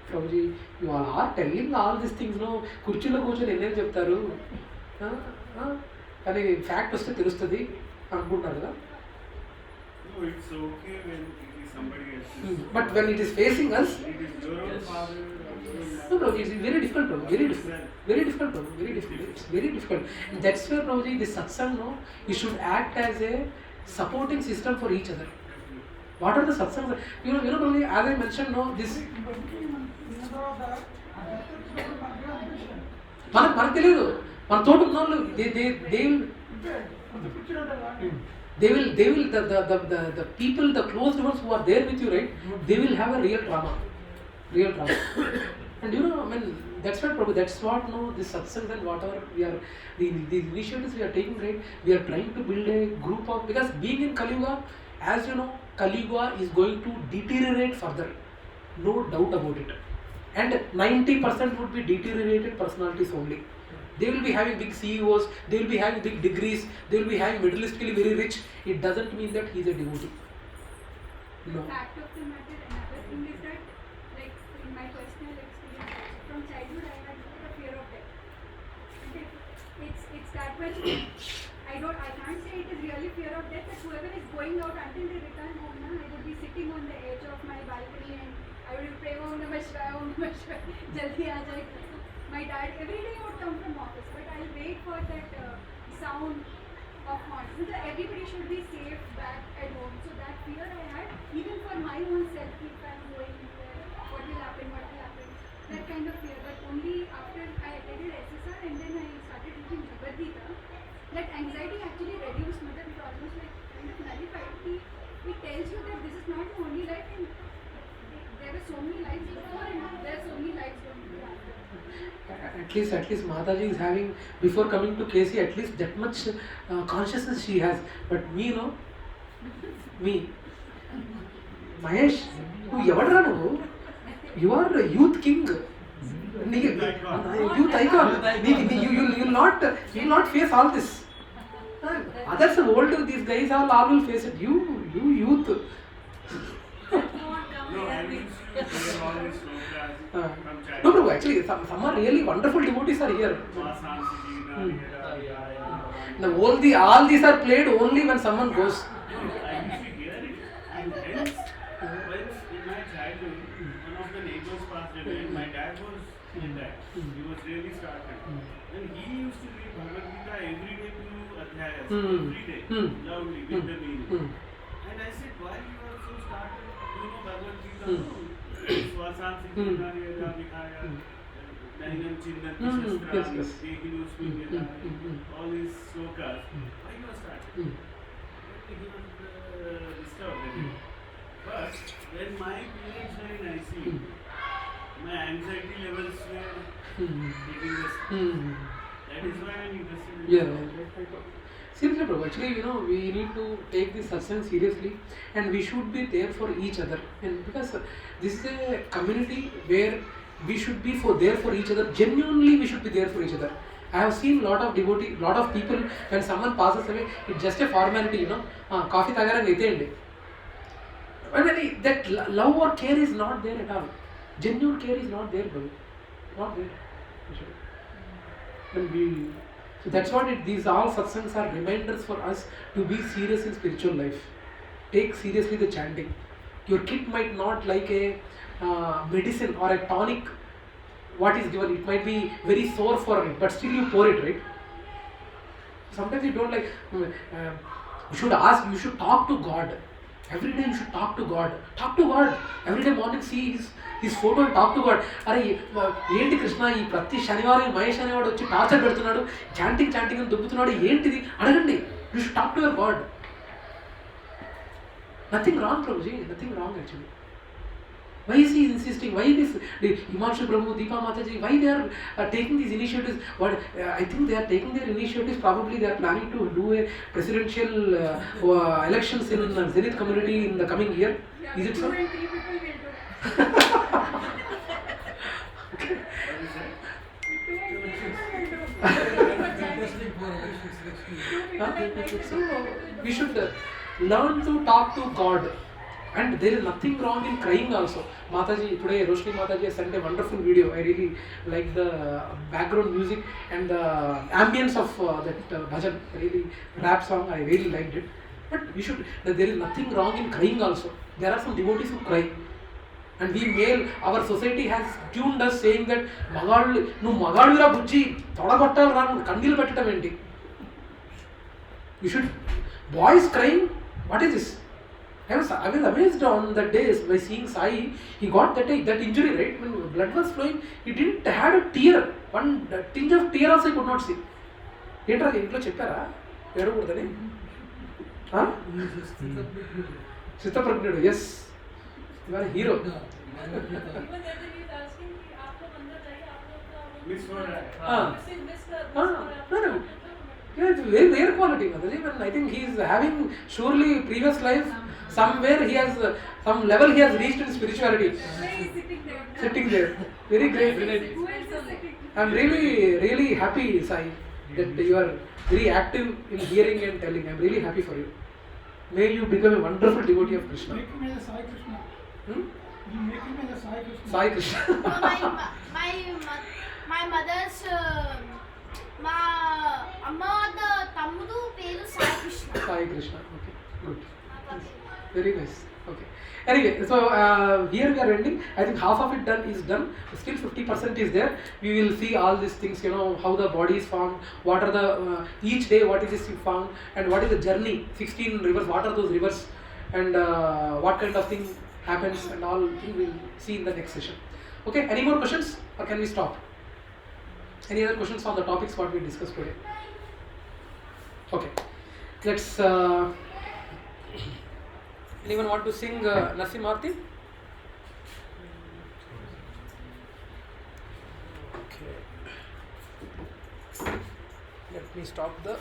Speaker 1: Prabhuji, you all are telling all these things, no? కుర్చీలో కూర్చొని ఎన్నేం చెప్తారు కానీ fact వస్తే తెలుస్తుంది అనుకుంటున్నారు కదా.
Speaker 4: No, it's okay when it is somebody else.
Speaker 1: But when it is facing us,
Speaker 4: It is your own father or your own
Speaker 1: no,
Speaker 4: mother.
Speaker 1: it's very difficult, bro. Very difficult. It's very difficult. That's where, Prabhuji, this satsang, no, you should act as a supporting system for each other. What are the satsangs? You know, Prabhuji, as I mentioned, no, this. మనకు తెలియదు, మన తోటి ఉన్న వాళ్ళు the people, the closed ones who are there with you, right, they will have a real trauma. And you know, I mean, that's what Prabhu, that's what, no, this satsangs and whatever we are, the initiatives we are taking, right, we are trying to build a group of, because being in Kali Yuga, as you know, Kali Yuga is going to deteriorate further, no doubt about it. And 90% would be deteriorated personalities only.
Speaker 5: They will be having big CEOs, they will be having big degrees, they will be having materialistically very rich. It doesn't mean that he is a devotee. No.
Speaker 10: The fact of the matter, another thing is that, like in my personal experience, from childhood I had the fear of death. Okay, it's that much. I can't say it is really fear of death, but whoever is going out until they return home, I would be sitting on the edge of my balcony and I would pray, Om Namah Shivaya, Om Namah Shivaya, Jaldi aa jaye. My dad every day would come from office, but I'll wait for that sound of horns. So that everybody should be safe back at home. So that fear I had, even for my own self, if I'm going there, what will happen, that kind of fear. But only after I attended SSR and then I started reading Bhagavad Gita, that anxiety actually reduced, mother, it almost like kind of nullified. It tells you that this is not the only life, and there were so many lives before and there are so many lives going to be after.
Speaker 5: At least Mataji is having, before coming to KC, at least that much consciousness she has. But me, Mahesh, you are a youth king. Youth icon. You will not face all this. Others are older, these guys all will face it. You youth.
Speaker 4: No, I used to hear all these slokas from childhood.
Speaker 5: No, actually, some are really wonderful devotees are here. Now, all these are played only when someone goes.
Speaker 4: I used to hear it, and hence, once in my childhood, one of the neighbors passed away, and my dad was in that. He was really started. And he used to read Bhagavad Gita every day to Adhyayas, every day, loudly, with the meaning. And I said, why you are so started? You know Bhagavad Gita? Swasansi Jnani Yada Vikaya, Dainam Chindanti Shastrani, Dehinusmin Yada, all these slokas. Why you are started? He was disturbed. But when my parents were in ICU, my anxiety levels were taking this. That is why I am interested in
Speaker 5: Yeah. Seriously, bro. Actually, we need to take this satsang seriously, and we should be there for each other. And because this is a community where we should be there for each other. Genuinely, we should be there for each other. I have seen lot of devotees, lot of people, when someone passes away, it's just a formality, coffee tagara naiteyandi. And that love or care is not there at all. Genuine care is not there, bro. Not there. So that's what these all satsangs are reminders for us to be serious in spiritual life. Take seriously the chanting. Your kid might not like a medicine or a tonic. What is given, it might be very sore for it, but still you pour it, right? Sometimes you don't like. You should ask. You should talk to God. Every day you should talk to God. Talk to God. Every day morning see his photo and talk to God. Are ఏంటి కృష్ణ ఈ ప్రతి శనివారం మహేష్ అనేవాడు వచ్చి torture పెడుతున్నాడు, chanting అని దుబ్బుతున్నాడు, ఏంటిది అడగండి. You should talk to your God. Nothing wrong, Prabhuji. Nothing wrong actually. Why is he insisting? Why this Himanshu Prabhu, Deepa Mataji, why they are taking these initiatives? I think they are taking their initiatives, probably they are planning to do a presidential elections in Zenith community in the coming year.
Speaker 10: Yeah,
Speaker 5: Is it so?
Speaker 10: 2 and 3 people will do.
Speaker 5: Okay.
Speaker 10: 2 and 3 people will do.
Speaker 2: Testing for elections next year.
Speaker 10: 2 people like that.
Speaker 5: So we should learn to talk to God. And there is nothing wrong in crying also. Mataji, today Roshni Mataji has sent a wonderful video. I really like the background music and the ambience of that bhajan, really rap song. I really liked it. But there is nothing wrong in crying also. There are some devotees who cry. And our society has tuned us saying that nu magadvira bujji todagottalu ra nu kandilu pettam enti. You should, boys crying, what is this? I was amazed on that day by seeing Sai. He got that injury, right? When blood was flowing, he didn't have a tear. One tinge of tear also he could not see. Entra intlo cheppara edukudani. Huh? Sita Pragnudu, yes. You are a hero.
Speaker 3: Even that he is asking कि आप लोग अंदर जाइए, आप लोग का
Speaker 4: Miss हो रहा है.
Speaker 5: No. Yeah, it's very rare quality, Mataji. But I think he is having surely previous life. Somewhere he has some level he has reached in spirituality.
Speaker 10: He is sitting there.
Speaker 5: Sitting there, very great.
Speaker 10: Who else is sitting?
Speaker 5: I'm really happy, Sai, that you are very active in hearing and telling. I'm really happy for you. May you become a wonderful devotee of Krishna.
Speaker 8: Make him as a Sai Krishna. You make him as a Sai Krishna.
Speaker 5: Sai Krishna.
Speaker 7: My mother's మా అమ్మ వాళ్ళ తమ్ముడు పేరు Sai Krishna.
Speaker 5: Sai Krishna. Okay, good. Very nice. Okay. Anyway, so here we are ending. I think half of it is done. Still 50% is there. We will see all these things. You know how the body is formed. What are the each day? What is this found? And what is the journey? 16 rivers. What are those rivers? And what kind of thing happens? And all we will see in the next session. Okay. Any more questions? Or can we stop? Any other questions on the topics what we discussed today? Okay. Let's. Anyone want to sing Narasimharti? Okay. Let me stop the